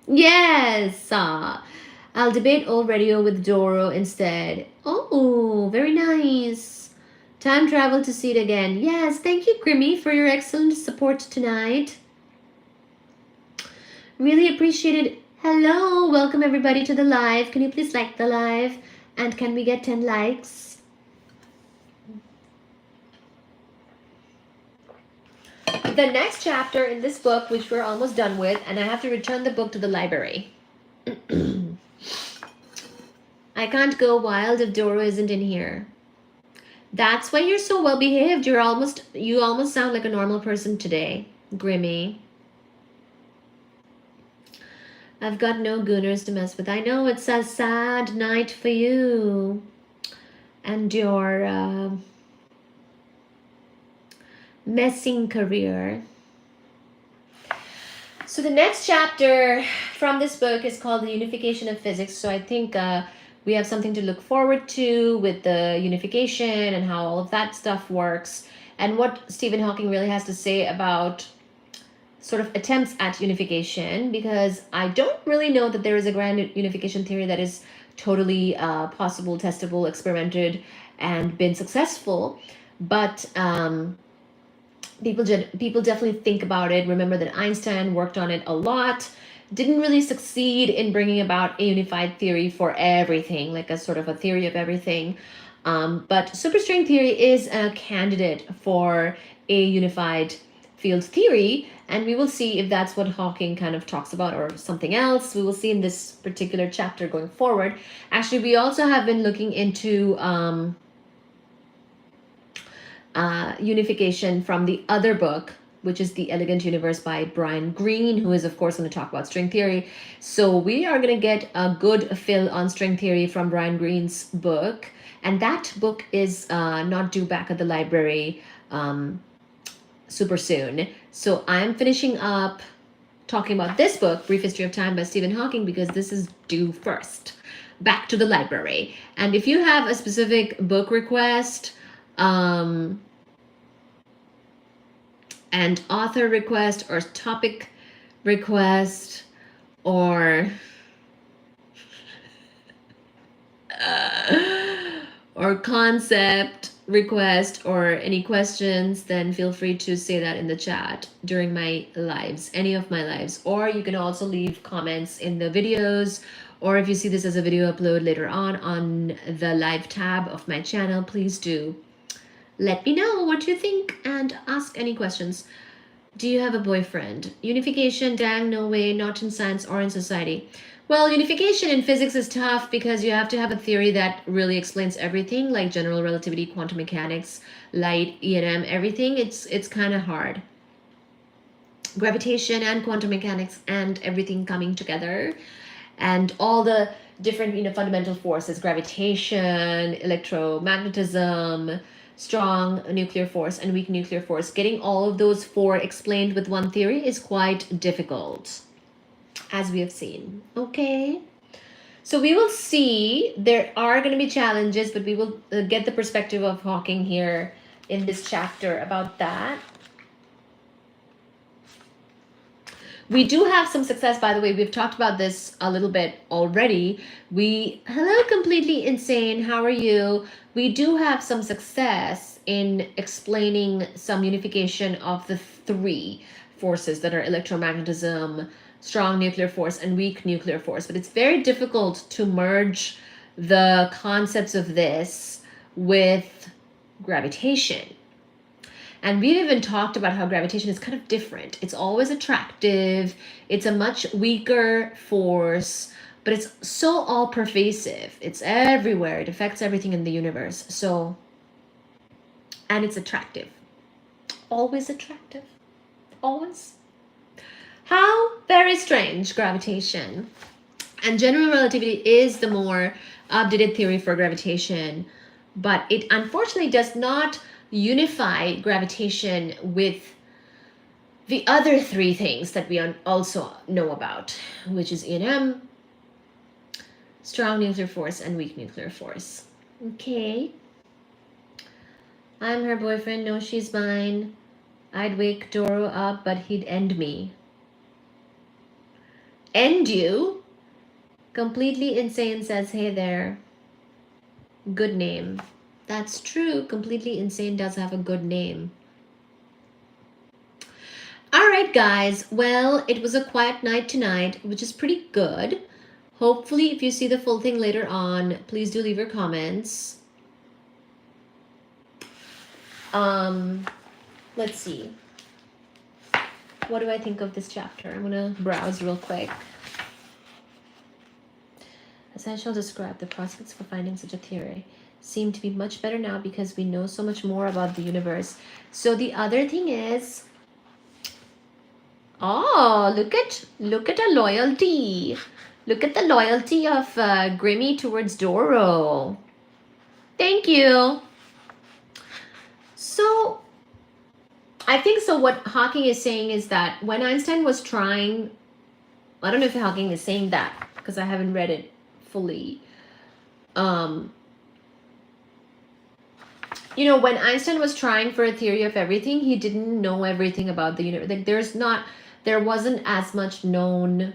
Yes. I'll debate old radio with Doro instead. Oh, very nice. Time travel to see it again. Yes, thank you, Grimmy, for your excellent support tonight. Really appreciate it. Hello, welcome everybody to the live. Can you please like the live? And can we get 10 likes? The next chapter in this book, which we're almost done with, and I have to return the book to the library. I can't go wild if Doro isn't in here. That's why you're so well behaved. You almost sound like a normal person today, Grimmy. I've got no gooners to mess with. I know it's a sad night for you and your messing career. So the next chapter from this book is called The Unification of Physics. So I think we have something to look forward to with the unification and how all of that stuff works, and what Stephen Hawking really has to say about sort of attempts at unification, because I don't really know that there is a grand unification theory that is totally possible, testable, experimented, and been successful. But people definitely think about it. Remember that Einstein worked on it a lot, didn't really succeed in bringing about a unified theory for everything, like a sort of a theory of everything. But superstring theory is a candidate for a unified field theory, and we will see if that's what Hawking kind of talks about or something else. We will see in this particular chapter going forward. Actually, we also have been looking into unification from the other book, which is The Elegant Universe by Brian Greene, who is, of course, going to talk about string theory. So we are going to get a good fill on string theory from Brian Greene's book. And that book is not due back at the library super soon. So I'm finishing up talking about this book, Brief History of Time by Stephen Hawking, because this is due first back to the library. And if you have a specific book request, and author request or topic request or concept request or any questions, then feel free to say that in the chat during my lives, any of my lives. Or you can also leave comments in the videos, or if you see this as a video upload later on the live tab of my channel, please do let me know what you think and ask any questions. Do you have a boyfriend? Unification, dang, no way, not in science or in society. Well, unification in physics is tough because you have to have a theory that really explains everything, like general relativity, quantum mechanics, light, E&M, everything. It's kind of hard. Gravitation and quantum mechanics and everything coming together, and all the different, fundamental forces, gravitation, electromagnetism, strong nuclear force and weak nuclear force. Getting all of those four explained with one theory is quite difficult, as we have seen. Okay, so we will see. There are going to be challenges, but we will get the perspective of Hawking here in this chapter about that. We do have some success, by the way. We've talked about this a little bit already. Hello, Completely Insane. How are you? We do have some success in explaining some unification of the three forces that are electromagnetism, strong nuclear force, and weak nuclear force. But it's very difficult to merge the concepts of this with gravitation. And we've even talked about how gravitation is kind of different. It's always attractive. It's a much weaker force, but it's so all pervasive. It's everywhere. It affects everything in the universe. So, and it's attractive. Always attractive. Always. How very strange, gravitation. And general relativity is the more updated theory for gravitation, but it unfortunately does not unify gravitation with the other three things that we also know about, which is E&M, strong nuclear force and weak nuclear force. Okay. I'm her boyfriend. No, she's mine. I'd wake Doro up, but he'd end me. End you? Completely Insane says, hey there. Good name. That's true. Completely Insane does have a good name. All right, guys. Well, it was a quiet night tonight, which is pretty good. Hopefully, if you see the full thing later on, please do leave your comments. Let's see. What do I think of this chapter? I'm gonna browse real quick. As I shall describe, the prospects for finding such a theory seem to be much better now because we know so much more about the universe. So the other thing is, oh, look at a loyalty. Look at the loyalty of Grimmy towards Doro. Thank you. So I think so what Hawking is saying is that when Einstein was trying, I don't know if Hawking is saying that because I haven't read it fully. You know, when Einstein was trying for a theory of everything, he didn't know everything about the universe. Like there wasn't as much known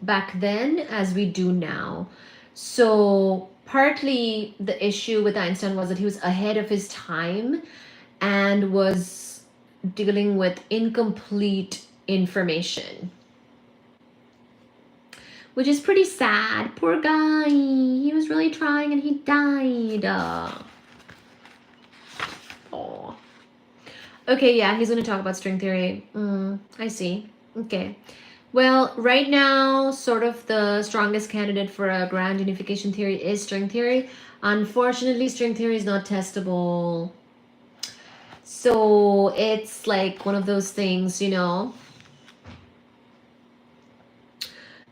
back then as we do now. So partly the issue with Einstein was that he was ahead of his time and was dealing with incomplete information, which is pretty sad. Poor guy. He was really trying and he died. Oh. Okay, yeah, he's going to talk about string theory. I see. Okay. Well, right now, sort of the strongest candidate for a grand unification theory is string theory. Unfortunately, string theory is not testable. So it's like one of those things, you know.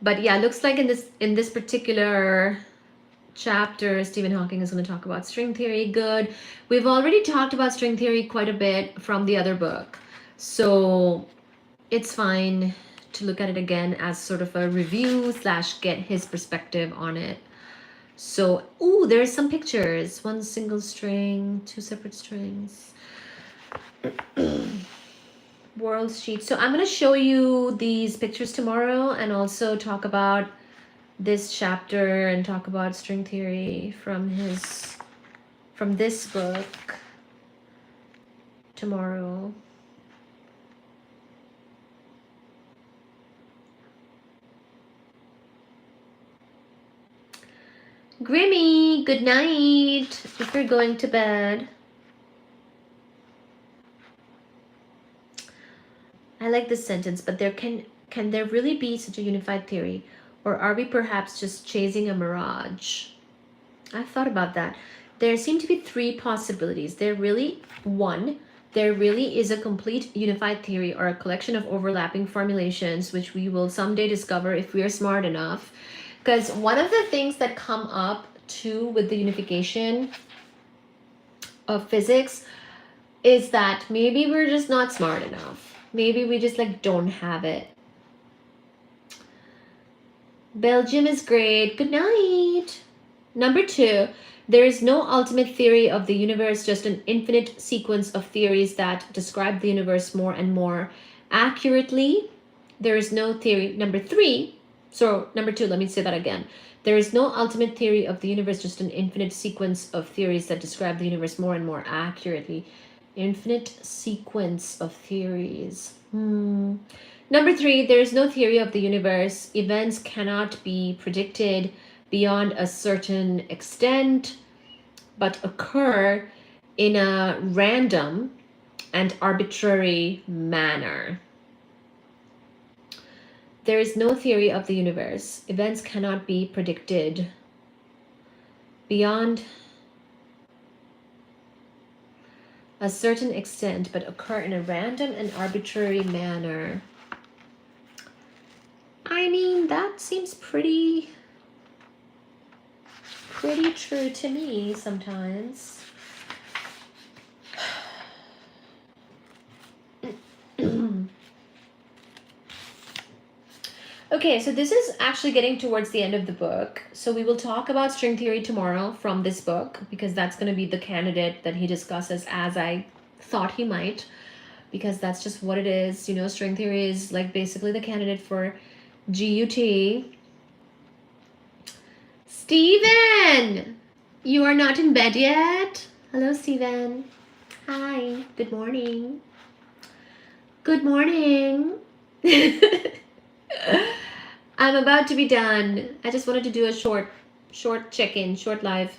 But yeah, looks like in this particular chapter, Stephen Hawking is going to talk about string theory. Good. We've already talked about string theory quite a bit from the other book. So it's fine to look at it again as sort of a review / get his perspective on it. So, ooh, there's some pictures. One single string, two separate strings. World sheet. So I'm going to show you these pictures tomorrow and also talk about this chapter and talk about string theory from this book tomorrow. Grimmy, good night if you're going to bed. I like this sentence, but can there really be such a unified theory? Or are we perhaps just chasing a mirage? I've thought about that. There seem to be three possibilities. There really is a complete unified theory or a collection of overlapping formulations, which we will someday discover if we are smart enough. Because one of the things that come up too with the unification of physics is that maybe we're just not smart enough. Maybe we just like don't have it. Belgium is great. Good night. Number 2, there is no ultimate theory of the universe, just an infinite sequence of theories that describe the universe more and more accurately. There is no theory. Number 3, so number 2, let me say that again. There is no ultimate theory of the universe, just an infinite sequence of theories that describe the universe more and more accurately. Infinite sequence of theories. Number 3, there is no theory of the universe. Events cannot be predicted beyond a certain extent, but occur in a random and arbitrary manner. There is no theory of the universe. Events cannot be predicted beyond a certain extent, but occur in a random and arbitrary manner. I mean, that seems pretty true to me sometimes. Okay, so this is actually getting towards the end of the book. So we will talk about string theory tomorrow from this book, because that's going to be the candidate that he discusses, as I thought he might, because that's just what it is. You know, string theory is like basically the candidate for GUT. Steven! You are not in bed yet? Hello, Steven. Hi. Good morning. Good morning. I'm about to be done. I just wanted to do a short check-in, short live.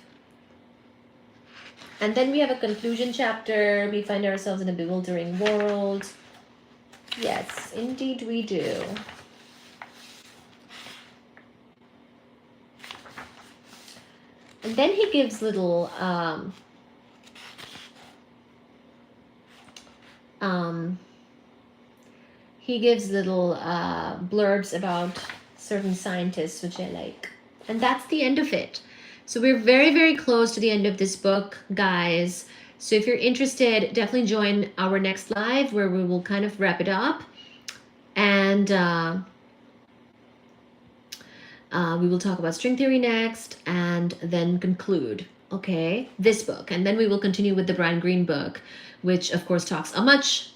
And then we have a conclusion chapter. We find ourselves in a bewildering world. Yes, indeed we do. And then he gives little blurbs about certain scientists, which I like. And that's the end of it. So we're very, very close to the end of this book, guys. So if you're interested, definitely join our next live where we will kind of wrap it up. And we will talk about string theory next and then conclude, okay, this book. And then we will continue with the Brian Greene book, which of course talks a much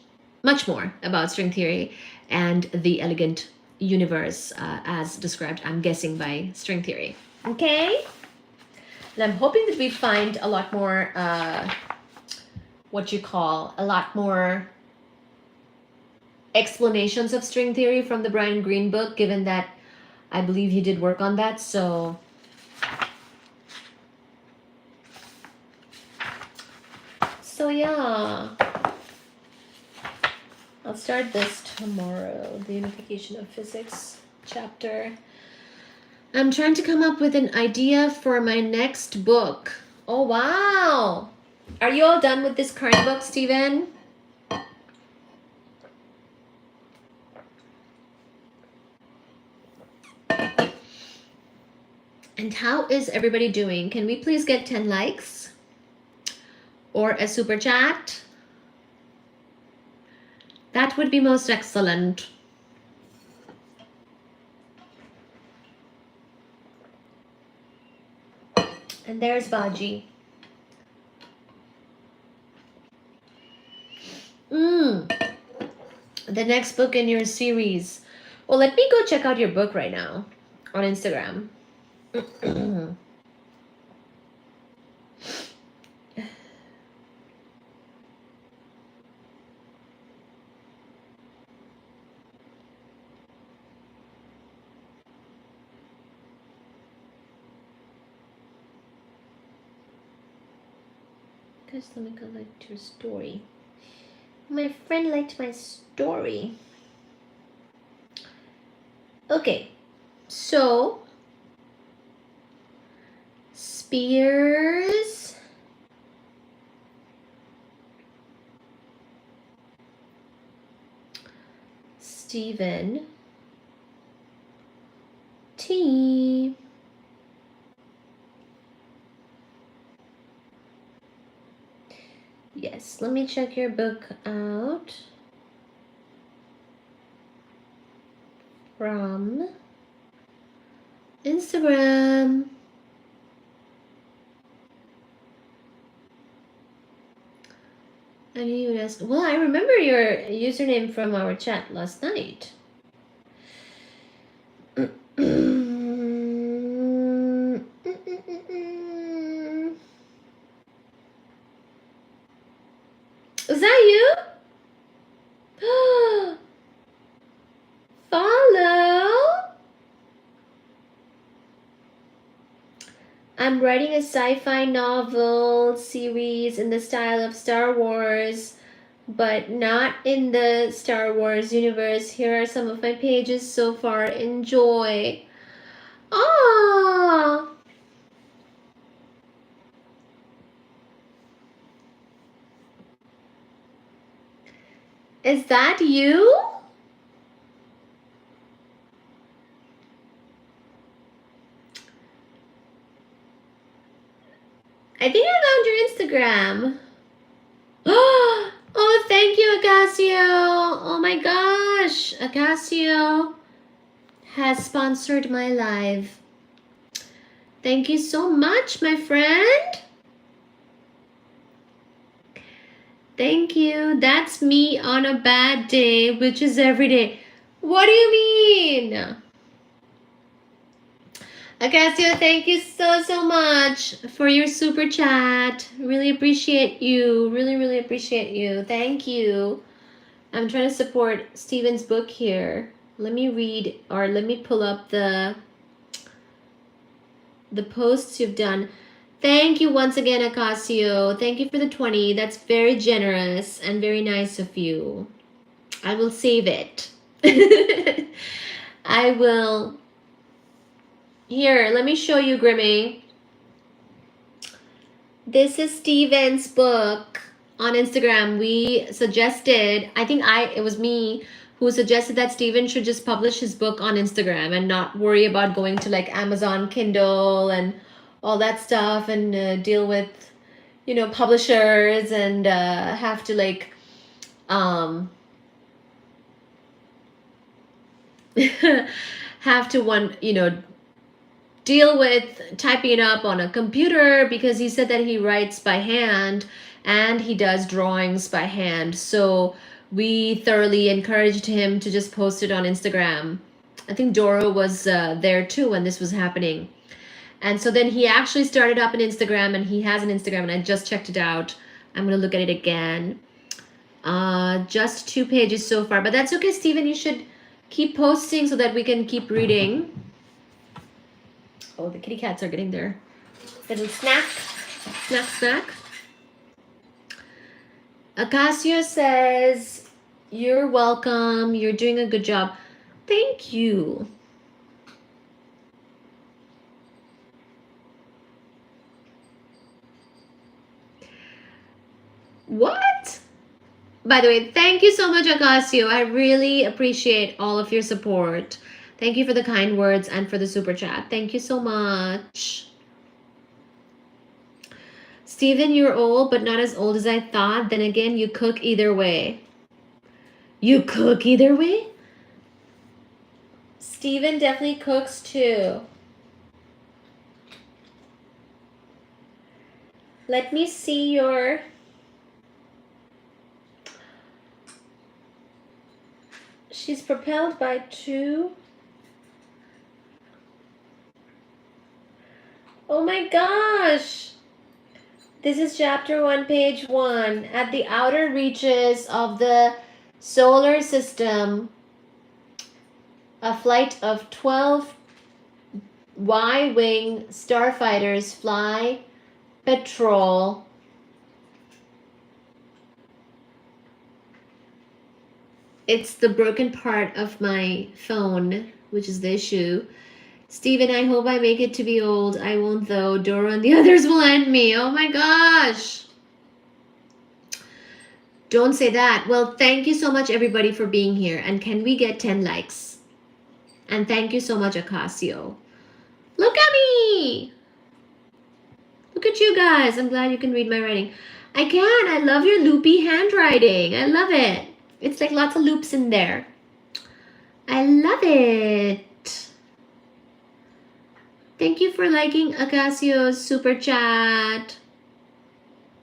more about string theory and the elegant universe as described, I'm guessing, by string theory. Okay? And I'm hoping that we find a lot more, a lot more explanations of string theory from the Brian Greene book, given that I believe he did work on that. So yeah, I'll start this tomorrow, the Unification of Physics chapter. I'm trying to come up with an idea for my next book. Oh, wow. Are you all done with this current book, Steven? And how is everybody doing? Can we please get 10 likes? Or a super chat? That would be most excellent. And there's Baji. The next book in your series. Well, let me go check out your book right now on Instagram. Guys, let me go like your story. My friend liked my story. Okay, so Spears, Steven, T. Yes, let me check your book out from Instagram. And you asked, well, I remember your username from our chat last night. Is that you? Follow? I'm writing a sci-fi novel series in the style of Star Wars, but not in the Star Wars universe. Here are some of my pages so far. Enjoy. Aww. Is that you? I think I found your Instagram. Oh, thank you, Acacio. Oh my gosh, Acacio. has sponsored my live. Thank you so much, my friend. Thank you. That's me on a bad day, which is every day. What do you mean? Acacio, thank you so much for your super chat. Really appreciate you. Really appreciate you. Thank you. I'm trying to support Steven's book here. Let me read, or let me pull up the posts you've done. Thank you once again, Acacio. Thank you for the 20. That's very generous and very nice of you. I will save it. I will. Here, let me show you, Grimmy. This is Steven's book on Instagram. We suggested, I think it was me who suggested that Steven should just publish his book on Instagram and not worry about going to like Amazon Kindle and all that stuff and deal with, you know, publishers and have to like have to deal with typing it up on a computer, because he said that he writes by hand and he does drawings by hand. So we thoroughly encouraged him to just post it on Instagram. I think Doro was there too when this was happening. And so then he actually started up an Instagram, and he has an Instagram, and I just checked it out. I'm going to look at it again. Just 2 pages so far, but that's okay, Steven. You should keep posting so that we can keep reading. Oh, the kitty cats are getting their little snack. Acacio says, you're welcome. You're doing a good job. Thank you. What? By the way, thank you so much, Acacio. I really appreciate all of your support. Thank you for the kind words and for the super chat. Thank you so much. Steven, you're old, but not as old as I thought. Then again, you cook either way. You cook either way? Steven definitely cooks too. Let me see your... She's propelled by 2... Oh my gosh! This is chapter 1, page 1. At the outer reaches of the solar system, a flight of 12 Y-wing starfighters fly patrol. It's the broken part of my phone, which is the issue. Steven, I hope I make it to be old. I won't though. Dora and the others will end me. Oh my gosh. Don't say that. Well, thank you so much, everybody, for being here. And can we get 10 likes? And thank you so much, Acacio. Look at me. Look at you guys. I'm glad you can read my writing. I can. I love your loopy handwriting. I love it. It's like lots of loops in there. I love it. Thank you for liking Acacio's super chat.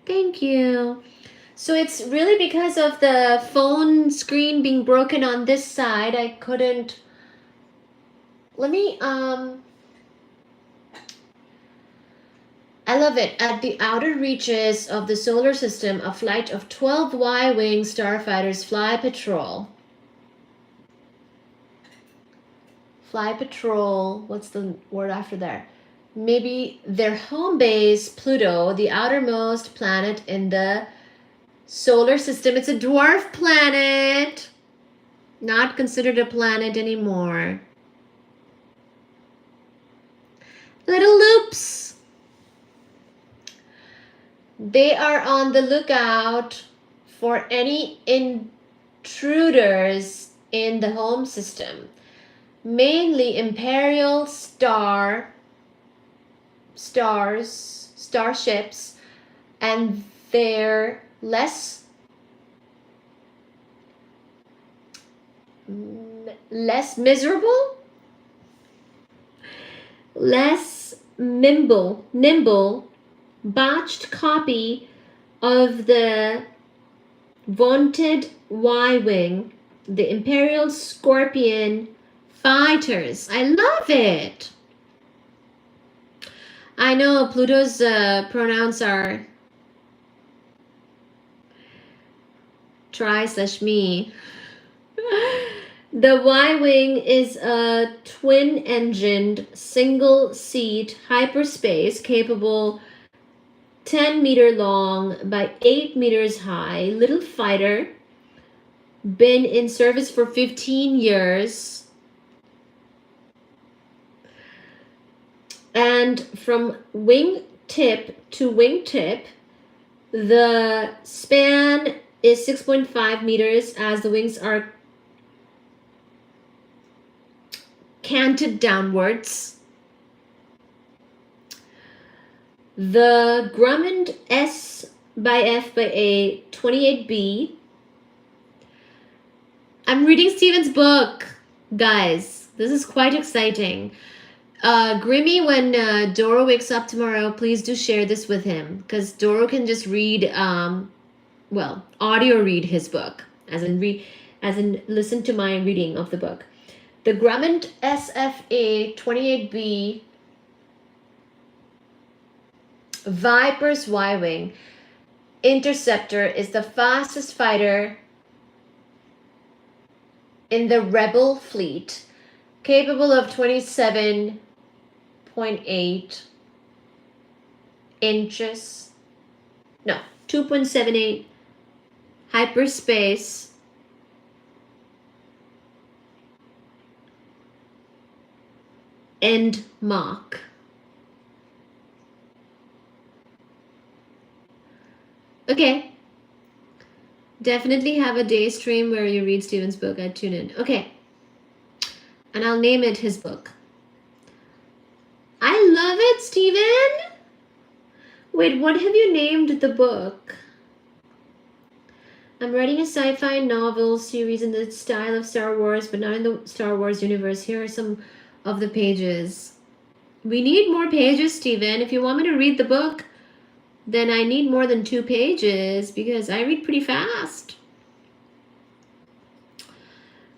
Thank you. So it's really because of the phone screen being broken on this side. I couldn't... Let me... I love it. At the outer reaches of the solar system, a flight of 12 Y-wing starfighters fly patrol. Fly patrol, what's the word after that? Maybe their home base, Pluto, the outermost planet in the solar system. It's a dwarf planet, not considered a planet anymore. Little loops. They are on the lookout for any intruders in the home system. Mainly imperial starships, and they're less miserable less nimble, botched copy of the vaunted Y-wing, the Imperial Scorpion fighters. I love it. I know Pluto's pronouns are try/me. The Y-wing is a twin-engined, single-seat hyperspace capable 10 meter long by 8 meters high little fighter, been in service for 15 years, and from wingtip to wingtip the span is 6.5 meters as the wings are canted downwards. The Grumman S by F by A 28B. I'm reading Steven's book, guys. This is quite exciting. Grimmy, when Doro wakes up tomorrow, please do share this with him, because Doro can just read, well, audio read his book, as in listen to my reading of the book. The Grumman SFA 28B Viper's Y-wing interceptor is the fastest fighter in the Rebel fleet, capable of 27.8 inches, no, 2.78 hyperspace end Mach. Okay. Definitely have a day stream where you read Steven's book. I'd tune in. Okay. And I'll name it his book. I love it, Steven. Wait, what have you named the book? I'm writing a sci-fi novel series in the style of Star Wars, but not in the Star Wars universe. Here are some of the pages. We need more pages, Steven. If you want me to read the book, then I need more than 2 pages because I read pretty fast.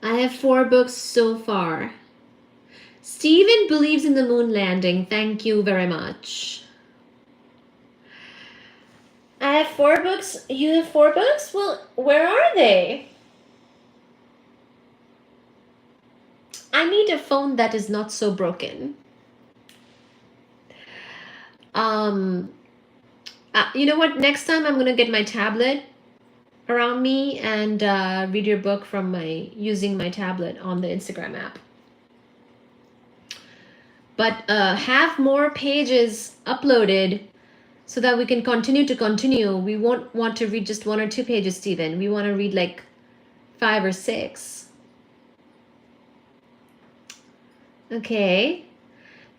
I have 4 books so far. Steven believes in the moon landing. Thank you very much. I have 4 books. You have 4 books? Well, where are they? I need a phone that is not so broken. You know what? Next time I'm gonna get my tablet around me and read your book from using my tablet on the Instagram app. But have more pages uploaded so that we can continue. We won't want to read just 1 or 2 pages, Steven. We want to read like 5 or 6. Okay.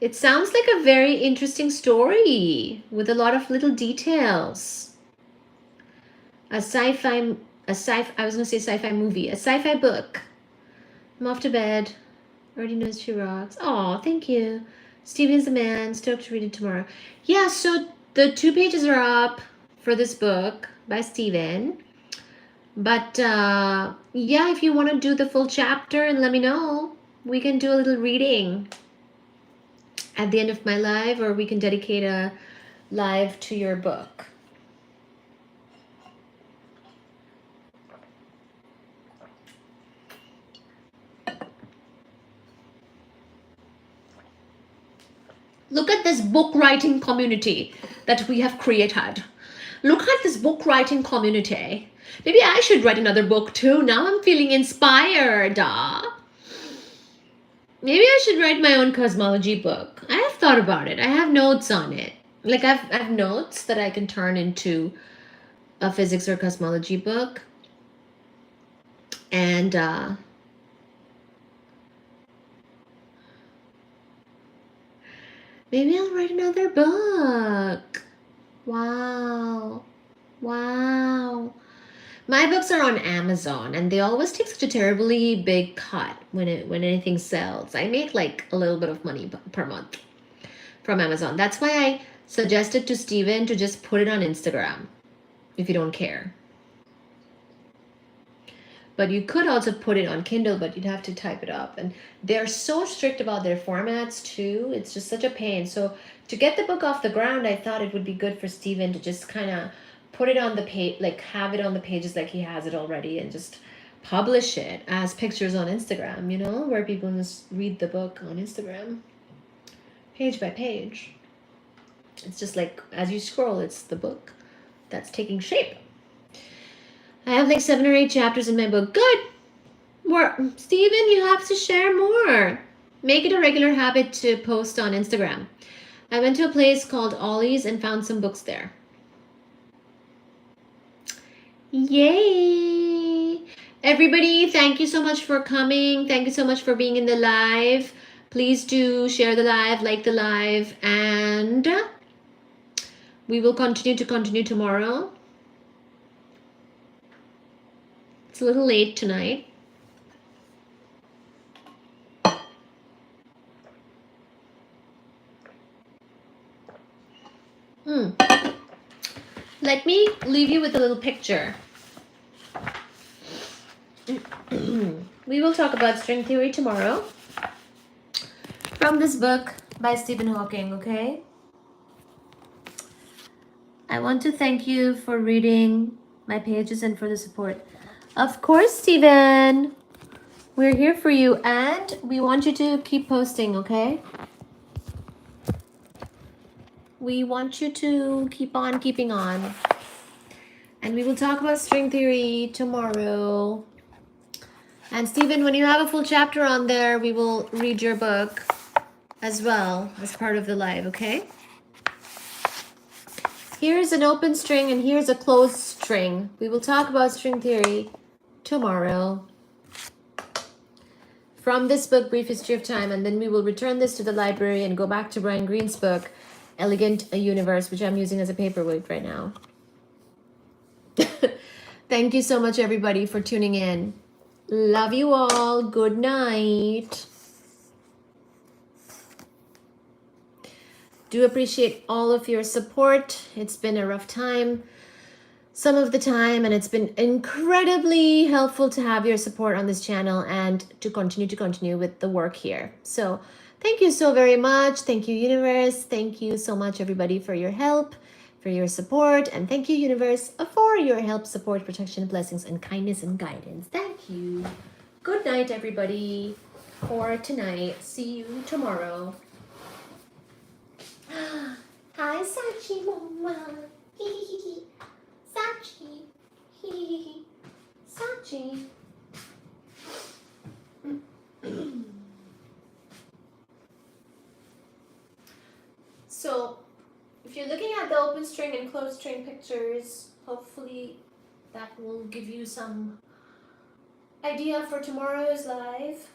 It sounds like a very interesting story with a lot of little details. I was gonna say sci-fi movie, a sci-fi book. I'm off to bed. Already knows she rocks. Oh, thank you. Steven's the man. Stoked to read it tomorrow. Yeah, so the 2 pages are up for this book by Steven. But yeah, if you want to do the full chapter and let me know, we can do a little reading at the end of my live, or we can dedicate a live to your book. Look at this book writing community that we have created. Look at this book writing community. Maybe I should write another book too. Now I'm feeling inspired. Maybe I should write my own cosmology book. I have thought about it. I have notes on it. Like I have notes that I can turn into a physics or cosmology book. And maybe I'll write another book. Wow. Wow. My books are on Amazon and they always take such a terribly big cut when anything sells. I make like a little bit of money per month. from Amazon. That's why I suggested to Steven to just put it on Instagram if you don't care. But you could also put it on Kindle, but you'd have to type it up. And they're so strict about their formats too. It's just such a pain. So to get the book off the ground, I thought it would be good for Steven to just kind of put it on the page, like have it on the pages like he has it already, and just publish it as pictures on Instagram, you know, where people just read the book on Instagram, page by page. It's just like as you scroll, it's the book that's taking shape. I have like 7 or 8 chapters in my book. Good. More, Steven, you have to share more. Make it a regular habit to post on Instagram. I went to a place called Ollie's and found some books there. Yay! Everybody, thank you so much for coming. Thank you so much for being in the live. Please do share the live, like the live, and we will continue tomorrow. It's a little late tonight. Let me leave you with a little picture. We will talk about string theory tomorrow from this book by Stephen Hawking, okay? I want to thank you for reading my pages and for the support. Of course, Stephen. We're here for you, and we want you to keep posting, okay? We want you to keep on keeping on. And we will talk about string theory tomorrow. And Stephen, when you have a full chapter on there, we will read your book as well as part of the live, okay? Here's an open string and here's a closed string. We will talk about string theory tomorrow from this book, Brief History of Time, and then we will return this to the library and go back to Brian Greene's book, Elegant Universe, which I'm using as a paperweight right now. Thank you so much, everybody, for tuning in. Love you all. Good night. Do appreciate all of your support. It's been a rough time some of the time, and it's been incredibly helpful to have your support on this channel and to continue with the work here. So thank you so very much. Thank you, universe. Thank you so much, everybody, for your help, for your support, and thank you, universe, for your help, support, protection, blessings, and kindness and guidance. Thank you. Good night, everybody, for tonight. See you tomorrow. Hi, Sachi Mama. Sachi. Sachi. So, if you're looking at the open string and closed string pictures, hopefully that will give you some idea for tomorrow's live.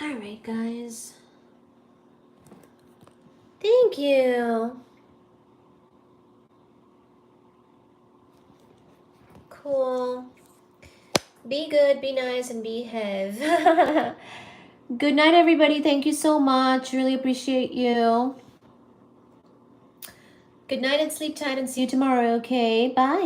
All right, guys. Thank you. Cool. Be good, be nice, and behave. Good night, everybody. Thank you so much. Really appreciate you. Good night and sleep tight, and see you tomorrow, okay? Bye.